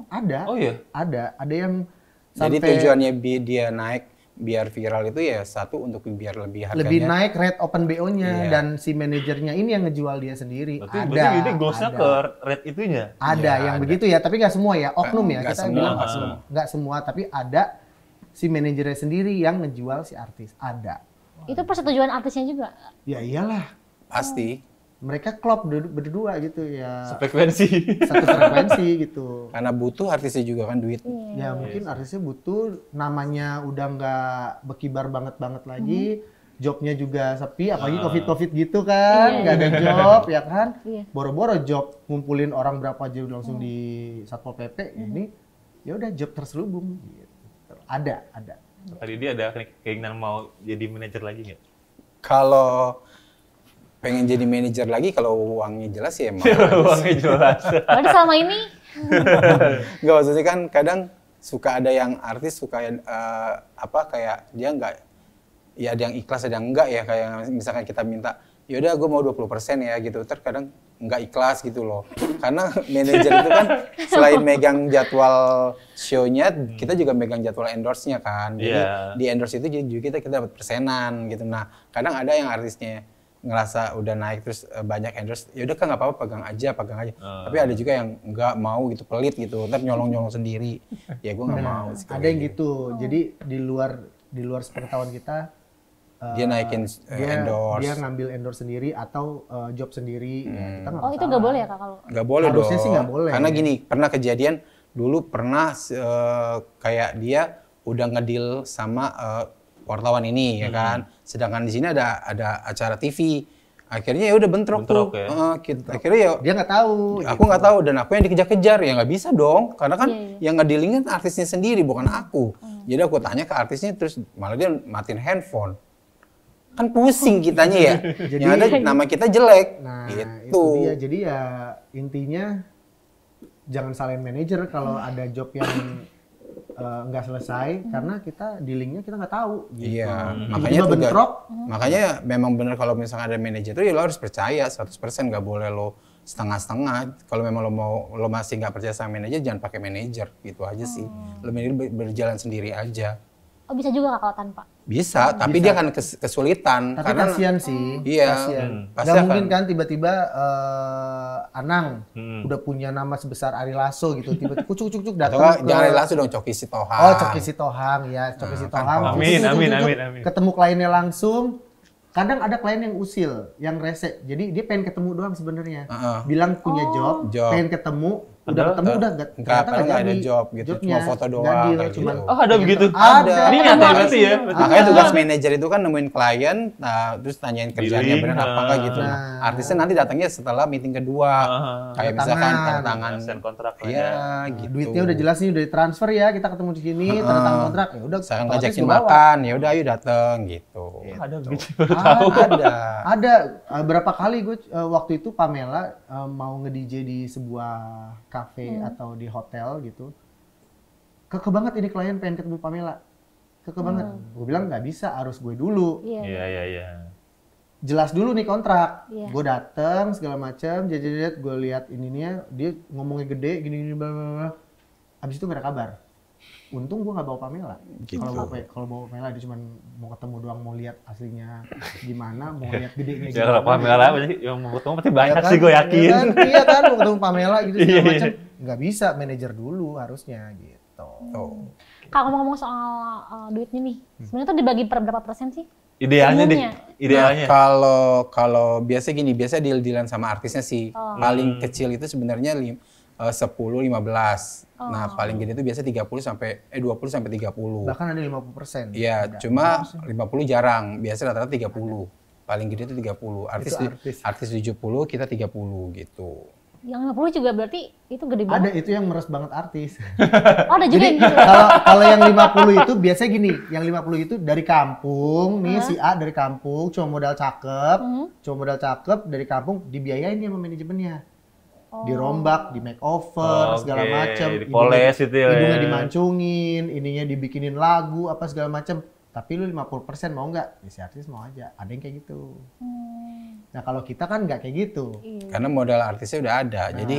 Ada. Oh iya? Ada yang sampai... Jadi tujuannya dia naik biar viral itu ya satu untuk biar lebih harganya. Lebih naik rate open BO-nya dan si manajernya ini yang ngejual dia sendiri. Berarti ini goalsnya ke rate itunya? Ada yang begitu ya, tapi nggak semua ya, oknum ya. Kita bilang nggak semua, tapi ada si manajernya sendiri yang ngejual si artis. Ada. Itu persetujuan artisnya juga? Ya iyalah. Pasti. Mereka klop berdua gitu ya. Satu frekuensi gitu. Karena butuh artisnya juga kan duit. Ya mungkin artisnya butuh, namanya udah nggak berkibar banget lagi. Jobnya juga sepi, apalagi covid gitu kan, nggak ada job ya kan. Boro-boro job, ngumpulin orang berapa aja udah langsung di Satpol PP. Ini ya udah job terselubung. Gitu. Ada. Tadi dia ada keinginan mau jadi manajer lagi nggak? Kalau pengen jadi manajer lagi, kalau uangnya jelas ya emang. Uangnya jelas. Berarti selama ini? Nggak, maksudnya kan kadang suka ada yang artis suka kayak dia nggak, ya ada yang ikhlas ada yang enggak ya, kayak misalkan kita minta yaudah gue mau 20% ya gitu, terkadang nggak ikhlas gitu loh. Karena manajer itu kan selain megang jadwal show-nya, kita juga megang jadwal endorse-nya kan. Jadi di endorse itu juga kita dapat persenan gitu. Nah kadang ada yang artisnya ngerasa udah naik terus banyak endorse, ya udah kan nggak apa-apa, pegang aja. Tapi ada juga yang nggak mau gitu, pelit gitu, ntar nyolong sendiri. Ya gue nggak mau. Ada yang gitu. Jadi di luar sepengetahuan kita, dia naikin endorse. Dia ngambil endorse sendiri atau job sendiri. Ya, kita nggak itu nggak boleh ya Kak kalau? Nggak boleh dong. Harusnya sih nggak boleh. Karena gini, pernah kejadian dulu kayak dia udah ngedeal sama wartawan ini ya kan. Sedangkan di sini ada acara TV. Akhirnya ya udah bentrok tuh. Ya? Akhirnya ya dia nggak tahu. Aku nggak tahu dan aku yang dikejar-kejar ya nggak bisa dong. Karena kan yang ngedealingin artisnya sendiri bukan aku. Jadi aku tanya ke artisnya terus malah dia matiin handphone. Kan pusing kitanya ya. Jadi yang ada nama kita jelek. Nah, gitu. itu dia. Jadi ya intinya jangan salahin manajer kalau ada job yang nggak selesai karena kita dealingnya kita nggak tahu. Gitu. Iya, makanya juga bentrok. Makanya memang benar kalau misalnya ada manajer itu ya lo harus percaya 100%, nggak boleh lo setengah-setengah. Kalau memang lo masih nggak percaya sama manajer, jangan pakai manajer, gitu aja sih. Lo berjalan sendiri aja. Oh bisa juga kalau tanpa? Bisa, tapi dia akan kesulitan. Tapi karena kasihan sih. Iya. Gak mungkin kan tiba-tiba Anang udah punya nama sebesar Ari Lasso gitu, tiba-tiba kucuk datang. Jangan Ari Lasso dong, Coki Sitohang. Oh, Coki Sitohang ya, Coki Sitohang. Amin. Ketemu kliennya langsung. Kadang ada klien yang usil, yang rese. Jadi dia pengen ketemu doang sebenarnya. Bilang punya job, pengen ketemu. Udah ketemu udah nggak ada job gitu, cuma foto doang gitu. Ada begitu? Ada. Ini nyata berarti ya? Makanya tugas manajer itu kan nemuin klien, terus tanyain kerjaannya benar apa enggak gitu. Artisnya nanti datangnya setelah meeting kedua, kayak misalkan tanda tangan kontrak. Iya, gitu. Duitnya udah jelas nih, udah ditransfer ya, kita ketemu di sini, tanda tangan kontrak. Ya udah, saya ngajakin makan, ya udah ayo dateng gitu. Ada begitu. Ada berapa kali gue waktu itu Pamela mau nge-DJ di sebuah kafe atau di hotel gitu. Keke banget ini klien pengen ketemu Pamela. Keke banget. Gue bilang nggak bisa, harus gue dulu. Iya. Jelas dulu nih kontrak. Gue dateng segala macam, jadi gue lihat ininya, dia ngomongnya gede gini bla bla bla. Abis itu nggak ada kabar. Untung gue nggak bawa Pamela. Gitu. Kalau bawa Pamela dia cuma mau ketemu doang, mau lihat aslinya gimana, mau lihat gedenya gimana. Kalau Pamela yang mau ketemu pasti banyak sih gue yakin. Iya kan, mau ketemu Pamela gitu segala macam. Nggak bisa, manajer dulu harusnya gitu. Kalau ngomong soal duitnya nih, sebenarnya tuh dibagi per berapa persen sih? Idealnya kalau biasa gini, biasa deal-dealan sama artisnya sih. Paling kecil itu sebenarnya 10-15. Nah, paling gede itu biasa 20 sampai 30. Bahkan ada 50%. Iya, cuma 50 jarang. Biasa rata-rata 30. Paling gede itu 30. Artis 70, kita 30 gitu. Yang 50 juga berarti itu gede banget. Ada itu yang meres banget artis. Ada juga yang gitu. Kalau yang 50 itu biasanya gini, yang 50 itu dari kampung, nih si A dari kampung, cuma modal cakep dari kampung, dibiayain dia sama manajemennya. Dirombak, di makeover, segala macam. Dipoles itu ya. Hidungnya dimancungin, ininya dibikinin lagu, apa segala macam. Tapi lu 50% mau nggak? Ya, si artis mau aja. Ada yang kayak gitu. Nah kalau kita kan nggak kayak gitu. Karena modal artisnya udah ada. Jadi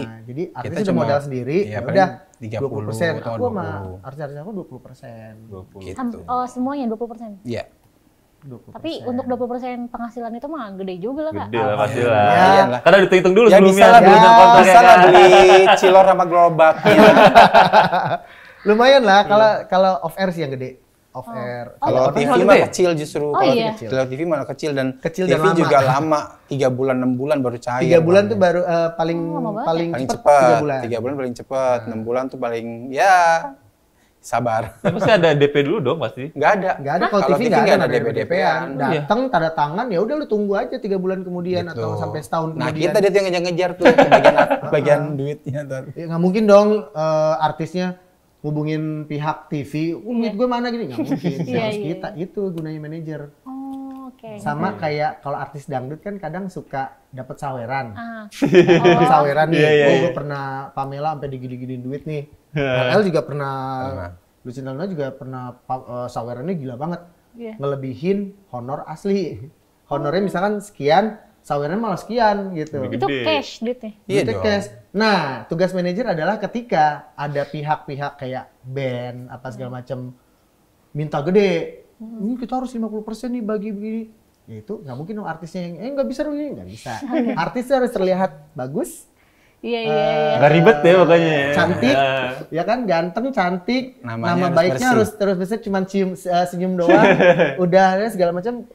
artisnya udah modal sendiri, ya udah 30%. Aku sama artis-artis aku 20%. Gitu. Semuanya 20%? Iya. 20%. Tapi untuk 20% penghasilan itu mah gede juga lah Kak. Gede lah pasti lah. Ya. Karena dihitung dulu Ya sebelumnya. bisa lah beli cilor sama gerobak. Lumayan lah kalau off air sih yang gede. Off air. Kalau TV mah kecil justru. Kalau TV malah kecil dan TV juga lama. 3 bulan 6 bulan baru cair. 3 bulan tuh baru paling cepat. 3 bulan paling cepat. 6 bulan tuh paling ya sabar. Pasti ada DP dulu dong pasti. Nggak ada. Kalau TV nggak ada DP-DP-an. Datang tanda tangan ya udah lu tunggu aja 3 bulan kemudian atau sampai setahun kemudian. Nah kita dia yang ngejar tuh bagian duitnya. Ya, nggak mungkin dong artisnya hubungin pihak TV, duit gue mana gini, nggak mungkin. Harus kita, itu gunanya manajer. Sama kayak kalau artis dangdut kan kadang suka dapat saweran. Dapat saweran nih, gue pernah Pamela sampai digini-giniin duit nih. LL juga pernah, Lucinta Luna juga pernah sawerannya gila banget. Ngelebihin honor asli. Honornya misalkan sekian, sawerannya malah sekian gitu. Itu cash duitnya? Iya dong. Cash. Nah, tugas manajer adalah ketika ada pihak-pihak kayak band, apa segala macam minta gede. Ini kita harus 50% nih bagi begini. Ya itu nggak mungkin dong artisnya yang nggak bisa dong ini, nggak bisa. Artis harus terlihat bagus. Iya. Nggak ribet ya pokoknya. Cantik, ya kan, ganteng, cantik. Namanya nama baiknya harus terus bisa cuma senyum doang. Udah segala macam.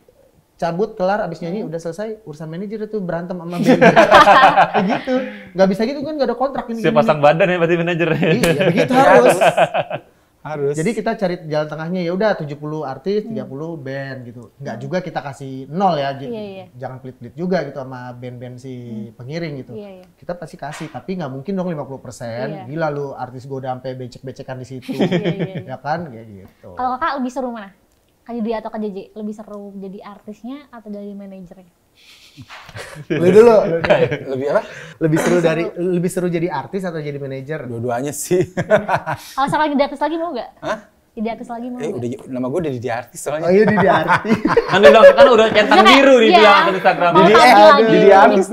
Cabut, kelar, abis nyanyi, udah selesai. Urusan manajer itu berantem sama band. Kayak gitu. Nggak bisa gitu kan, nggak ada kontrak ini. Siapa pasang badan ya berarti manajer. Iya, begitu harus. Harus. Jadi kita cari jalan tengahnya, ya udah 70 artis, 30 band gitu. Nggak juga kita kasih 0 ya. Jangan pelit-pelit juga gitu sama band-band si pengiring gitu. Kita pasti kasih, tapi nggak mungkin dong 50%. Gila lu, artis gue udah sampai becek-becekan di situ. Ya kan, kayak gitu. Kalau kakak lebih seru mana? Kak Yudi atau Kak JJ? Lebih seru jadi artisnya atau jadi manajernya? Lu dulu. Lebih apa? Lebih seru jadi artis atau jadi manajer? Dua-duanya sih. Kalau sekarang jadi artis lagi mau nggak? Hah? Jadi artis lagi mau nggak? Udah nama gue udah di artis soalnya. Oh iya, di artis. Kan udah centang biru di bilang akun Instagram. Jadi artis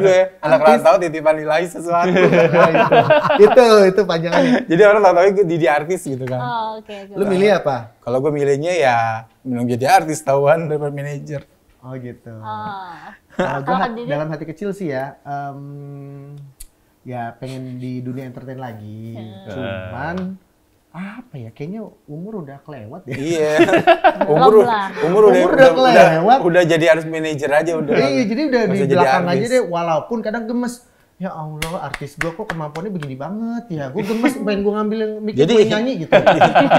gue. Anak rantau titipan nilai sesuatu. itu panjangannya. Jadi orang tahu gue di artis gitu kan. Oh, oke. Lu milih apa? Kalau gue milihnya ya belum jadi artis tahuan daripada manajer. Oh gitu. Kalau Gue dalam hati kecil sih ya, ya pengen di dunia entertain lagi. Cuman apa ya, kayaknya umur udah kelewat ya. Iya. umur udah kelewat. Udah jadi harus manajer aja udah. Iya, jadi udah di belakang aja deh, walaupun kadang gemes. Ya Allah, artis gue kok kemampuannya begini banget ya. Gue gemes pengen gue ngambil mic gue nyanyi gitu.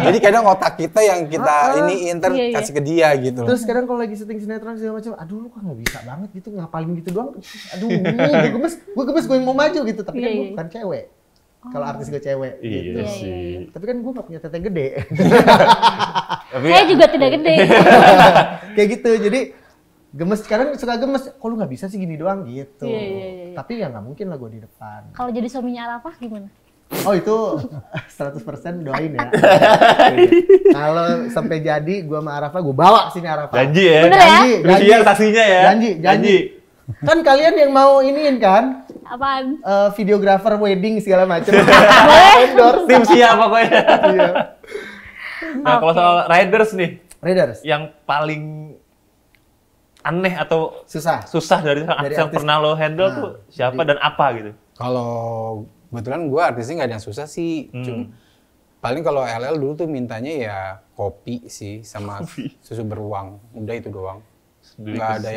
Jadi kadang otak kita yang kita kasih ke dia gitu. Terus kadang kalau lagi syuting sinetron segala macam, aduh lu kok nggak bisa banget gitu, ngapalin gitu doang. Aduh, gue gemes gue yang mau maju gitu, tapi kan gue bukan cewek. Kalau artis gue cewek gitu. Iya sih. Tapi kan gue gak punya tete gede. Saya juga tidak gede. Kayak gitu, jadi gemes, sekarang suka gemes, kok lu gak bisa sih gini doang gitu. Tapi ya gak mungkin lah gue di depan. Kalau jadi suaminya Arafah gimana? Oh itu 100% doain ya. Kalau sampai jadi gue sama Arafah, gue bawa sini Arafah. Janji ya? Bener ya? Janji ya saksinya ya? Janji. Kan kalian yang mau iniin kan? Apaan? Videographer wedding segala macam. Endorse. Tim siap pokoknya. Iya. Nah kalau soal riders nih. Yang paling aneh atau susah dari artis yang pernah lo handle tuh siapa dan apa gitu? Kalau kebetulan gue artisnya nggak ada yang susah sih. Cuma paling kalau LL dulu tuh mintanya ya kopi sih sama susu beruang. Udah itu doang. Nggak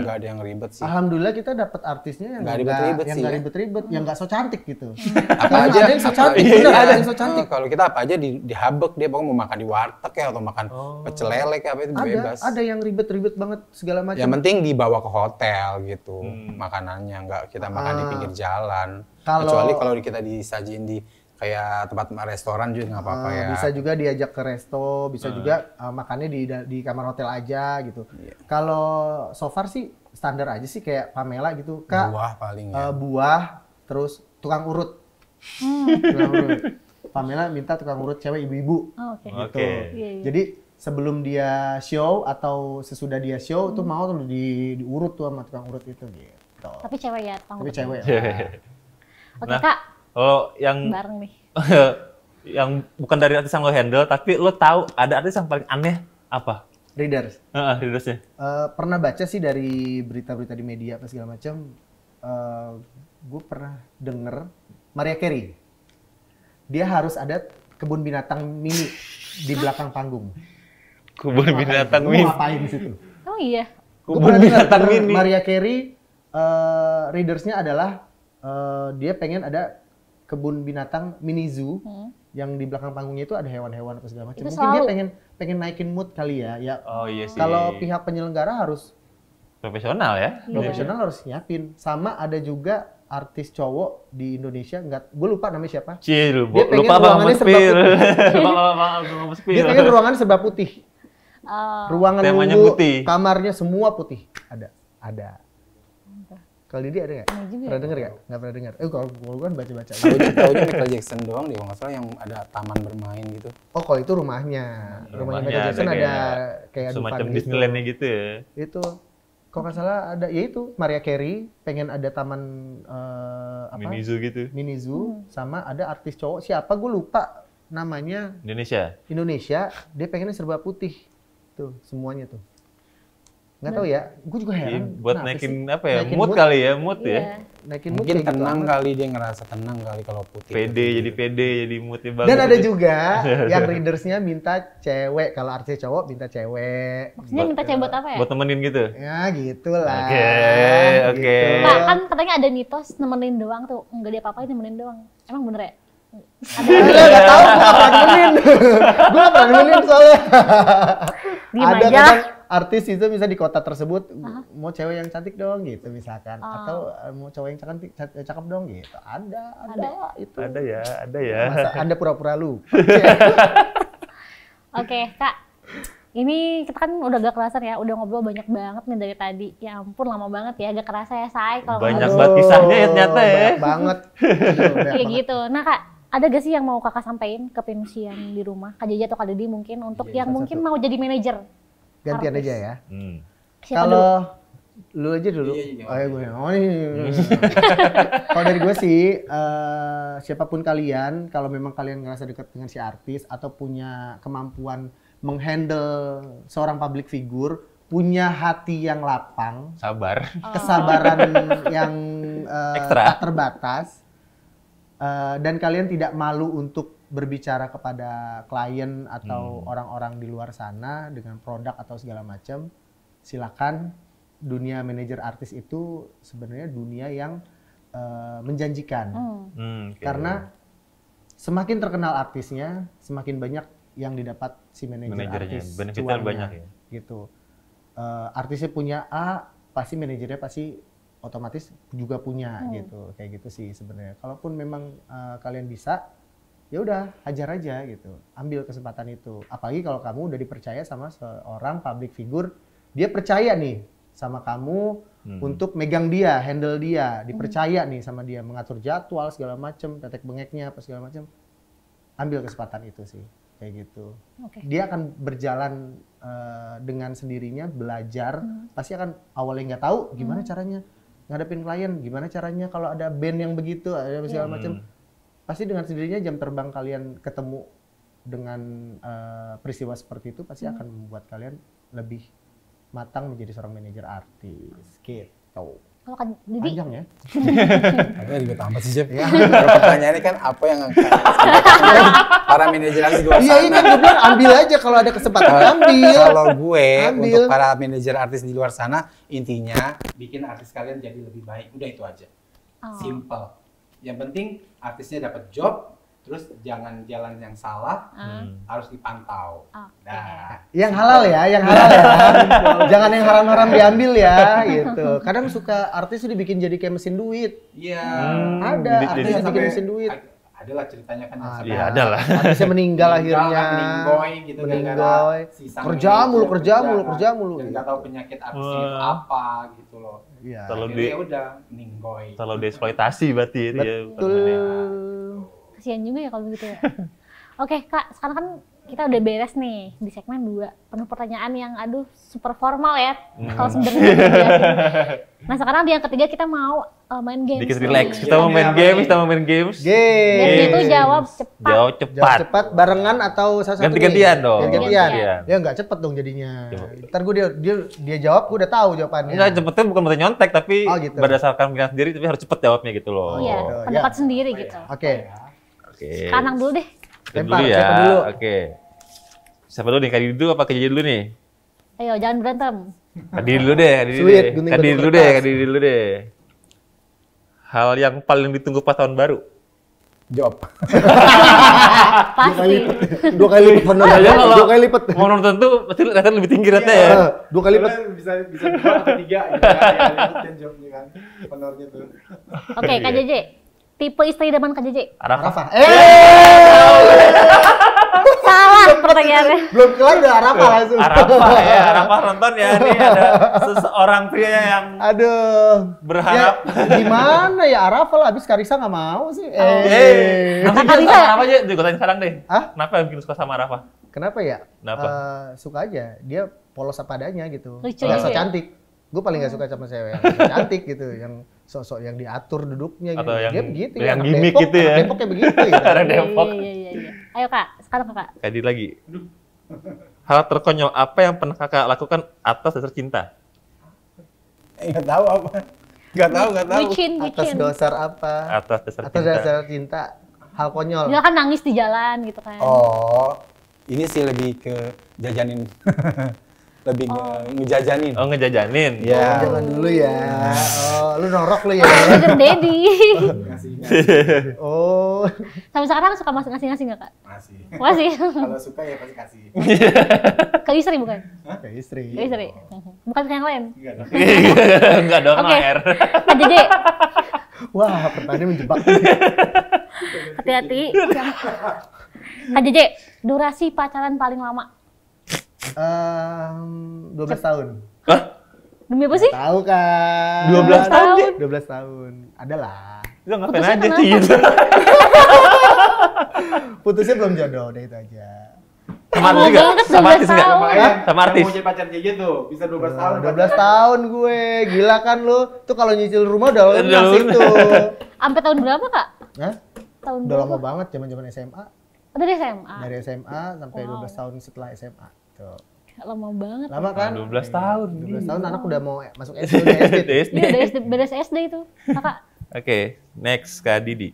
ada yang ribet sih. Alhamdulillah kita dapat artisnya yang nggak ribet-ribet, yang nggak so cantik gitu. Apa aja ada yang so cantik, ada yang so cantik. Kalau kita apa aja dihabek dia, pokoknya mau makan di warteg ya atau makan pecel lele kayak apa itu bebas. Ada yang ribet-ribet banget segala macam. Yang penting dibawa ke hotel gitu makanannya, nggak kita makan di pinggir jalan. Kecuali kalau kita disajiin di kayak tempat restoran juga nggak apa-apa ya. Bisa juga diajak ke resto, bisa juga makannya di kamar hotel aja gitu. Kalau so far sih standar aja sih kayak Pamela gitu, Kak. Buah paling ya. Buah, terus tukang urut. Pamela minta tukang urut cewek ibu-ibu. Gitu. Jadi sebelum dia show atau sesudah dia show tuh mau tuh diurut tuh sama tukang urut itu gitu. Tapi cewek ya, Tapi cewek. Oke, Kak. Oh, yang bareng nih. yang bukan dari artis yang lo handle, tapi lo tahu ada artis yang paling aneh apa? Ridersnya. Pernah baca sih dari berita-berita di media apa segala macam. Gue pernah denger Mariah Carey. Dia harus ada kebun binatang mini di belakang panggung. Kebun binatang mini. Mau ngapain di situ? Oh iya. Kebun binatang mini. Mariah Carey Ridersnya adalah dia pengen ada kebun binatang mini zoo yang di belakang panggungnya itu ada hewan-hewan atau segala macam. Mungkin dia pengen naikin mood kali ya. Oh iya sih. Kalau pihak penyelenggara harus profesional ya. Profesional harus nyiapin. Sama ada juga artis cowok di Indonesia, gue lupa namanya siapa. Dia pengen ruangannya serba putih. Dia pengen ruangannya serba putih. Ruangan putih. Kamarnya semua putih. Ada. Kalau Didi ada nggak? Pernah denger nggak? Nggak pernah dengar. Kalau gue kan baca-baca. Tahunya Michael Jackson doang deh, kalau nggak salah yang ada taman bermain gitu. Oh, kalau itu rumahnya. Rumahnya Michael Jackson ada kayak semacam Disneyland-nya gitu ya. Itu. Kalau nggak salah ada, ya itu Mariah Carey pengen ada taman mini zoo gitu. Mini zoo sama ada artis cowok siapa gue lupa namanya. Indonesia. Dia pengennya serba putih. Tuh, semuanya tuh. Nggak tahu ya, gue juga heran. Buat naikin apa ya, mood kali ya, mood ya. Naikin mungkin tenang kali, dia ngerasa tenang kali kalau putih. Pede, jadi moodnya bagus. Dan ada juga yang readersnya minta cewek, kalau artis cowok minta cewek. Maksudnya minta cewek buat apa ya? Buat temenin gitu? Ya gitulah. Oke. Nah kan katanya ada mitos nemenin doang tuh, nggak dia apa-apain nemenin doang. Emang bener ya? Ada nggak tahu, gue nggak pernah nemenin. Gue nggak pernah nemenin soalnya. Ada kadang artis itu bisa di kota tersebut mau cewek yang cantik dong gitu misalkan, atau mau cowok yang cakep dong gitu. Ada itu. Ada ya. Masa Anda pura-pura lupa? Oke, Kak. Ini kita kan udah gak kerasan ya, udah ngobrol banyak banget nih dari tadi. Ya ampun lama banget ya, gak kerasa ya Say. Banyak banget kisahnya ya ternyata ya. Banyak banget. Iya gitu. Nah Kak, ada gak sih yang mau Kakak sampaikan ke pensiun di rumah? Kak Jaja atau Kak Dedi mungkin, untuk yang mungkin mau jadi manajer? Gantian aja ya. Kalau lu aja dulu. Kalau dari gue sih, siapapun kalian, kalau memang kalian ngerasa dekat dengan si artis atau punya kemampuan menghandle seorang public figure, punya hati yang lapang, kesabaran yang tak terbatas, dan kalian tidak malu untuk berbicara kepada klien atau orang-orang di luar sana dengan produk atau segala macam, silakan. Dunia manajer artis itu sebenarnya dunia yang menjanjikan, karena semakin terkenal artisnya, semakin banyak yang didapat si manajer artis, benefitnya banyak ya. Gitu. Artisnya punya A, pasti manajernya pasti otomatis juga punya gitu, kayak gitu sih sebenarnya. Kalaupun memang kalian bisa, ya udah hajar aja gitu, ambil kesempatan itu. Apalagi kalau kamu udah dipercaya sama seorang public figure, dia percaya nih sama kamu untuk megang dia, handle dia, dipercaya nih sama dia, mengatur jadwal segala macem, tetek bengeknya apa segala macem. Ambil kesempatan itu sih, kayak gitu. Dia akan berjalan dengan sendirinya, belajar, pasti akan awalnya nggak tahu gimana caranya ngadepin klien, gimana caranya kalau ada band yang begitu, ada segala macem. Pasti dengan sendirinya jam terbang kalian ketemu dengan peristiwa seperti itu pasti akan membuat kalian lebih matang menjadi seorang manajer artis gitu. Kalau Kak Didi? Panjang ya? Ada juga tambah sih, Jeff. Ya. Pertanyaannya kan apa yang para manajer artis di luar sana. Iya, kan gue bilang ambil aja kalau ada kesempatan, ambil. Kalau gue, untuk para manajer artis di luar sana, intinya bikin artis kalian jadi lebih baik. Udah itu aja. Simple. Yang penting artisnya dapat job, terus jangan jalan yang salah, harus dipantau. Nah, yang halal ya, jangan yang haram-haram diambil ya, gitu. Kadang suka artis itu dibikin jadi kayak mesin duit. Iya. Ada artis yang bikin mesin duit. Adalah ceritanya kan. Iya, ada lah. Artisnya meninggal akhirnya. Meninggoy gitu. Kerja mulu. Nggak tahu penyakit artisnya itu apa gitu loh. Iya. Ya udah meninggoy. Terlalu dieksploitasi berarti itu ya. Kasian juga ya kalau begitu ya. Oke Kak, sekarang kan kita udah beres nih di segmen 2. Penuh pertanyaan yang aduh super formal ya. Kalau sebenarnya nah sekarang di yang ketiga kita mau main game. Dikit relax. Kita mau main games. Game itu jawab cepat. Barengan atau satu-satu? Ganti-gantian dong. Ganti-gantian. Ya nggak cepet dong jadinya. Ntar dia jawab, gue udah tahu jawabannya. Enggak, cepetnya bukan berarti nyontek, tapi berdasarkan pilihan sendiri, tapi harus cepet jawabnya gitu loh. Iya, pendapat sendiri gitu. Oke. Kanang dulu deh. Lempar, siapa dulu? Oke. Siapa dulu nih? Kak Didi dulu apa Kak Jaja dulu nih? Ayo, jangan berantem. Kak Didi dulu deh, Kak Didi dulu deh. Hal yang paling ditunggu pas tahun baru? Job. Pasti. Dua kali lipat. Mau nonton tuh pasti rata lebih tinggi ratanya ya. 2 kali lipat. Bisa 2 atau 3 gitu kan jobnya kan. Penornya tuh. Oke, Kak Jaja. Tipe istri idaman Kak Jaja? Arafah. Salah pertanyaannya. Belum kelar udah Arafah langsung. Arafah nonton ya. Ini ada seseorang pria yang berharap. Ya, gimana ya Arafah lah, habis Karissa nggak mau sih. Nanti Karissa apa aja? Gue tanya sekarang deh. Kenapa yang bikin suka sama Arafah? Kenapa ya? Kenapa? Suka aja. Dia polos apa adanya gitu. Lucu nggak so cantik. Gue paling nggak suka sama cewek yang so cantik gitu, yang sok-sok yang diatur duduknya gitu. Atau yang, dia begitu yang ya. Gimmick gitu ya. Depok kayak begitu ya. Ada Depok. Iya. Ayo Kak, sekarang Kak. Kak Didi lagi. Hal terkonyol apa yang pernah Kakak lakukan atas dasar cinta? Nggak tahu apa. Nggak tahu. Bucin. Atas dasar apa? Atas dasar cinta. Hal konyol. Dia kan nangis di jalan gitu kan. Oh, ini sih lebih ke jajanin. Lebih ngejajanin. Oh, ngejajanin. Ya. Oh, jangan dulu ya. Oh, lu norok lu ya. Sugar daddy. Oh. Sampai sekarang suka ngasih nggak Kak? Masih. Masih. Kalau suka ya pasti kasih. Ke istri bukan? Ke istri. Ke istri. Bukan ke yang lain. Enggak dong, air. Kak Jeje. Wah, pertanyaan menjebak. Hati-hati. Kak Jeje, durasi pacaran paling lama? 12 tahun. Hah? Demi apa sih? Tahu kan? 12 tahun? 12 tahun. Adalah. Lu ngapain aja sih gitu? Putusnya belum jodoh, udah itu aja. Sama artis juga? Sama artis nggak? Sama artis? Mau jadi pacar JJ tuh, bisa 12 tahun. 12 tahun gue, gila kan lu. Tuh kalau nyicil rumah udah asik tuh. Sampai tahun berapa Kak? Hah? Tahun udah berapa? lama banget, zaman SMA. Dari SMA? Dari SMA sampai 12 tahun setelah SMA. Tuh. Lama banget. Lama kan? 12 tahun. 12 tahun anak udah mau masuk SD. Iya, dari beres SD itu. Kakak. Oke, next Kak Didi.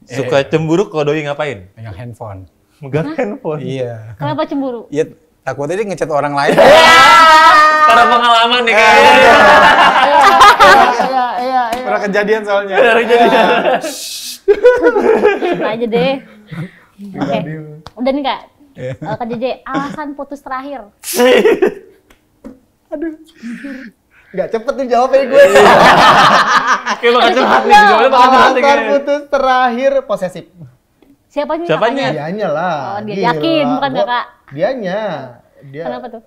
Suka cemburu kalau doi ngapain? Pegang handphone. Megang handphone. Iya. Kenapa cemburu? Iya, takutnya dia ngechat orang lain. Karena pengalaman nih kayaknya. Iya. Pernah kejadian soalnya. Coba aja deh. Oke. Udah nih Kak. Kak Jeje, alasan putus terakhir. Aduh. Nggak cepet nih jawabnya gue. Kayak bakal curhat nih, jawabnya bakal curhat nih Alasan kayaknya. putus terakhir posesif. Siapanya? Siapanya? Dianya lah. Oh, dia Gila. yakin, bukan Kakak? Dianya. Dia, Kenapa tuh?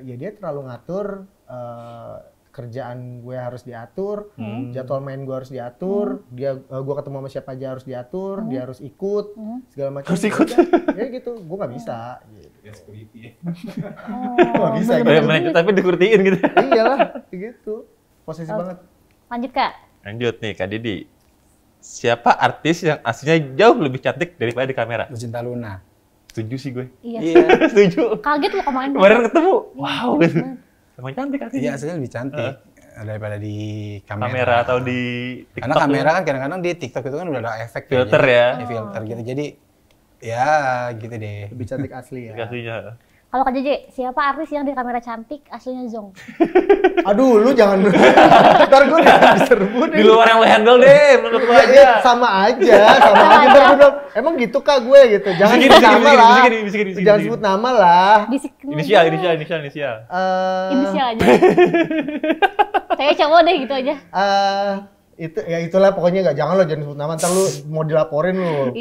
Ya dia terlalu ngatur, kerjaan gue harus diatur, jadwal main gue harus diatur, gue ketemu sama siapa aja harus diatur, dia harus ikut, segala macam. Harus ikut? Ya gitu, gue nggak bisa. Gitu. Oh, bisa bener-bener. Tapi dikurtiin gitu. Iyalah, gitu. Posesif banget. Lanjut Kak. Lanjut nih Kak Didi. Siapa artis yang aslinya jauh lebih cantik daripada di kamera? Lucinta Luna. Setuju sih gue. Iya. Setuju. Kaget lo kemarin. Kemarin ketemu. Wow Iya, gitu. bener. Emang cantik artinya. Iya, aslinya lebih cantik daripada di kamera. Kamera atau di TikTok. Karena kamera kan kadang-kadang di TikTok itu kan udah ada efek Filter jadi, ya. Filter gitu. Jadi ya gitu deh. Lebih cantik asli ya. Aslinya. Kalau Kak Jeje, siapa artis yang di kamera cantik aslinya Zong? Aduh, lu jangan. Ntar gue diserbu nih. Di luar yang lo handle deh, menurut gue Ya, aja. sama aja. Ntar gue bilang, emang gitu Kak gue gitu. Jangan sebut nama lah. Jangan sebut nama lah. Inisial. Inisial aja. Saya cowok deh gitu aja. Itu ya itulah pokoknya jangan lo jangan sebut nama, ntar lu mau dilaporin lu.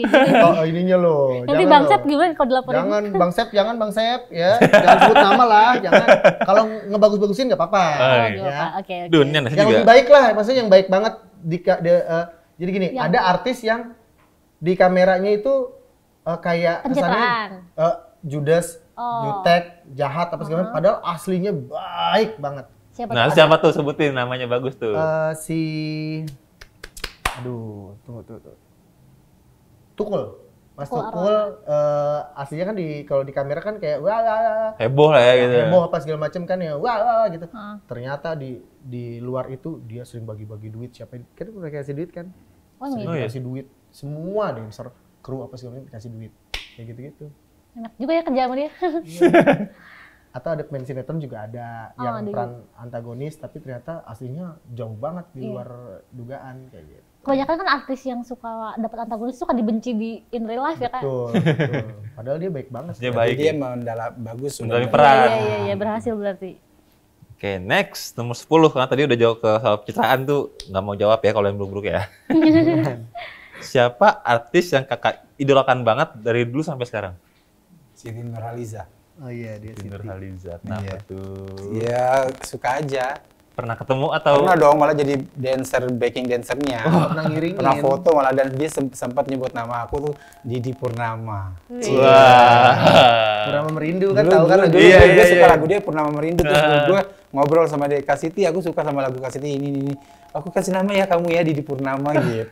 Ininya lo. Nanti Bang Sep gimana kalau dilaporin? Jangan Bang Sep ya. Jangan sebut nama lah, jangan. Kalau ngebagus-bagusin nggak apa-apa. Oke. Dunia Yang lebih baik lah, maksudnya yang baik banget jadi gini, ada artis yang di kameranya itu kayak kesannya judes, jutek, jahat apa segala macam, padahal aslinya baik banget. Siapa tuh sebutin namanya bagus tuh. Tunggu. Tukul. Mas Tukul aslinya kan kalau di kamera kan kayak wah heboh lah ya gitu. Heboh apa segala macam kan ya wah gitu. Ternyata di luar itu dia sering bagi-bagi duit siapa kan udah kasih duit kan. Kasih duit semua dancer, kru apa segala macam dikasih duit. Kayak gitu-gitu. Enak juga ya kerja sama dia. Atau ada pemain sinetron juga ada yang peran antagonis tapi ternyata aslinya jauh banget di luar dugaan kayak gitu. Kebanyakan kan artis yang suka dapat antagonis suka dibenci di in real life ya Kak? Betul. Padahal dia baik banget. Dia baik. Dia bagus dalam peran. Iya, berhasil berarti. Oke, next nomor 10 karena tadi udah jawab ke soal pencitraan tuh nggak mau jawab ya kalau yang buruk-buruk ya. Siapa artis yang Kakak idolakan banget dari dulu sampai sekarang? Siti Nurhaliza. Oh iya, dia Siti Nurhaliza. Kenapa tuh? Iya, suka aja. Pernah ketemu atau? Pernah dong, malah jadi backing dancernya. Pernah ngiringin. Pernah foto malah, dan dia sempat nyebut nama aku tuh Didi Purnama. Wah. Purnama Merindu kan, tahu kan lagu. Iya, gue suka lagu dia Purnama Merindu. Terus gue ngobrol sama dia, Kak Siti, aku suka sama lagu Kak Siti ini. Aku kasih nama ya kamu ya Didi Purnama gitu.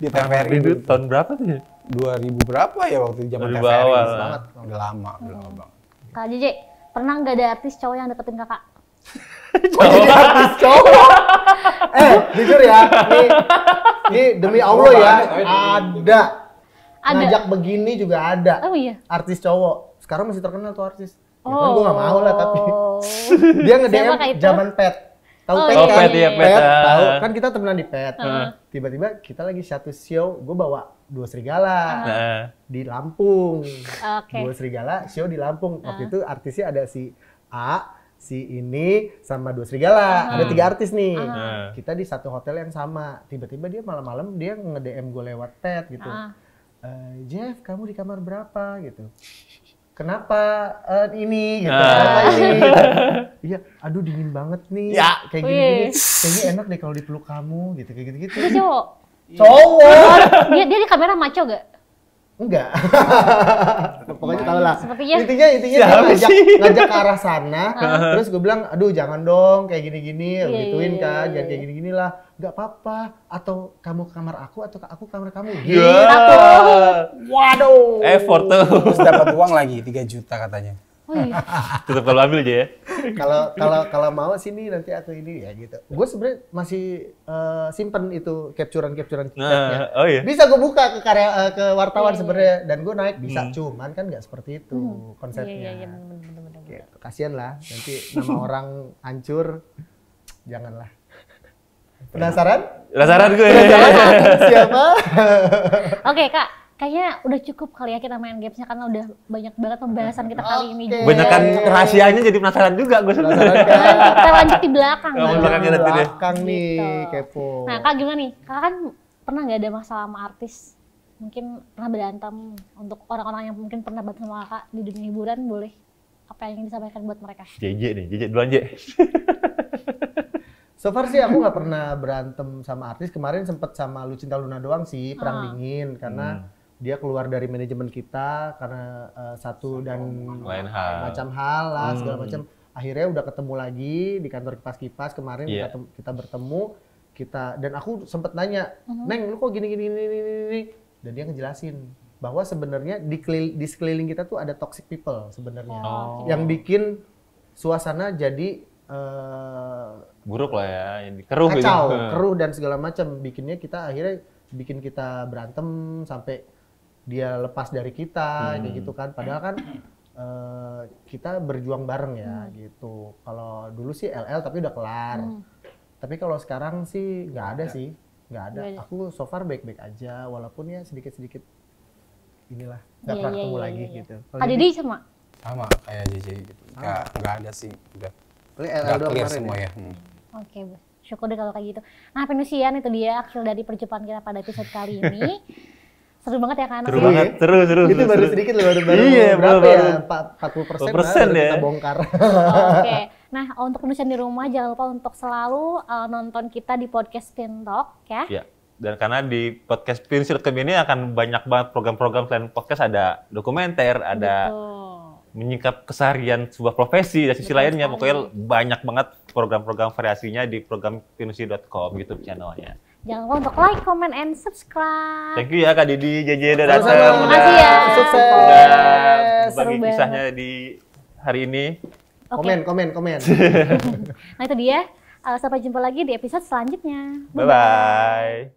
Di TVRI. Itu tahun berapa tuh? 2000 berapa ya waktu zaman TVRI? Banget, udah lama banget. Kak Jeje, pernah nggak ada artis cowok yang deketin Kakak? artis cowok. Jujur ya, ini demi Allah ya, ada. Ngajak begini juga ada. Oh iya. Artis cowok. Sekarang masih terkenal tuh artis. Ya kan gue gak mau lah tapi. Dia nge-DM zaman pet. Tahu pet kan? Pet, tahu. Kan kita temenan di pet. Tiba-tiba kita lagi satu show, gue bawa 2 serigala di Lampung. 2 serigala, show di Lampung. Waktu itu artisnya ada si A, si ini, sama 2 serigala. Ada 3 artis nih. Kita di satu hotel yang sama. Tiba-tiba dia malam-malam dia nge-DM gue lewat pet gitu. Jeff, kamu di kamar berapa gitu? Kenapa ini gitu? Kenapa ini? Iya, aduh dingin banget nih. Ya. Kayak gini-gini. Kayaknya enak deh kalau dipeluk kamu gitu, kayak gitu-gitu. Itu cowok. Cowok. Dia di kamera maco gak? Enggak. Pokoknya tahu lah. Sepertinya. Intinya dia ngajak ke arah sana. Terus gue bilang, aduh jangan dong kayak gini-gini. Gituin kan, jangan kayak gini-gini lah. Gak apa-apa. Atau kamu ke kamar aku atau aku ke kamar kamu. Gitu. Waduh. Effort tuh. Terus dapat uang lagi 3 juta katanya. Tetap kalau ambil aja ya. Kalau mau sini nanti aku ini ya gitu. Gue sebenarnya masih simpen itu capturean chatnya. Oh iya. Bisa gue buka ke wartawan sebenarnya dan gue naik bisa. Cuman kan nggak seperti itu konsepnya. Iya, bener. Gitu. Kasian lah nanti nama orang hancur. Janganlah. Penasaran? Penasaran gue. Siapa? Oke Kak. Kayaknya udah cukup kali ya kita main gamesnya karena udah banyak banget pembahasan kita kali ini. Banyakan rahasianya jadi penasaran juga gue sebenarnya. Kita lanjut di belakang. Belakang nih kepo. Nah Kak gimana nih? Kakak kan pernah nggak ada masalah sama artis? Mungkin pernah berantem. Untuk orang-orang yang mungkin pernah berantem sama Kakak di dunia hiburan, boleh apa yang ingin disampaikan buat mereka? JJ duluan J. So far sih aku nggak pernah berantem sama artis. Kemarin sempet sama Lucinta Luna doang sih, perang dingin karena dia keluar dari manajemen kita karena satu dan lain hal. Macam hal lah segala macam. Akhirnya udah ketemu lagi di kantor Kipas kemarin kita bertemu dan aku sempet nanya, Neng lu kok gini dan dia ngejelasin bahwa sebenarnya di sekeliling kita tuh ada toxic people sebenarnya yang bikin suasana jadi buruk lah ya, keruh kacau, keruh dan segala macam, bikin kita berantem sampai dia lepas dari kita kayak gitu kan, padahal kan kita berjuang bareng ya gitu. Kalau dulu sih LL tapi udah kelar, tapi kalau sekarang sih nggak ada. Aku so far baik-baik aja walaupun ya sedikit-sedikit inilah nggak pernah ketemu lagi gitu. Kak Didi sama kayak JJ gitu, nggak ada sih, udah clear semua ya. Oke, syukur deh kalau kayak gitu. Nah, Venusian itu dia akhir dari perjumpaan kita pada episode kali ini. Seru banget ya kan? Seru banget, seru. Itu baru sedikit loh, baru berapa ya? 40% baru kita bongkar. Oke, nah untuk Venusian di rumah jangan lupa untuk selalu nonton kita di podcast Pintalk ya. Iya, dan karena di podcast Pintalk ini akan banyak banget program-program selain podcast, ada dokumenter, ada menyingkap keseharian sebuah profesi dan sisi lainnya. Pokoknya banyak banget program-program variasinya di program pinusi.com YouTube channelnya. Jangan lupa untuk like, comment, and subscribe. Thank you ya Kak Didi, JJ udah datang. Terima kasih ya. Sukses. Udah bagi kisahnya di hari ini. Komen. Nah itu dia. Sampai jumpa lagi di episode selanjutnya. Bye-bye.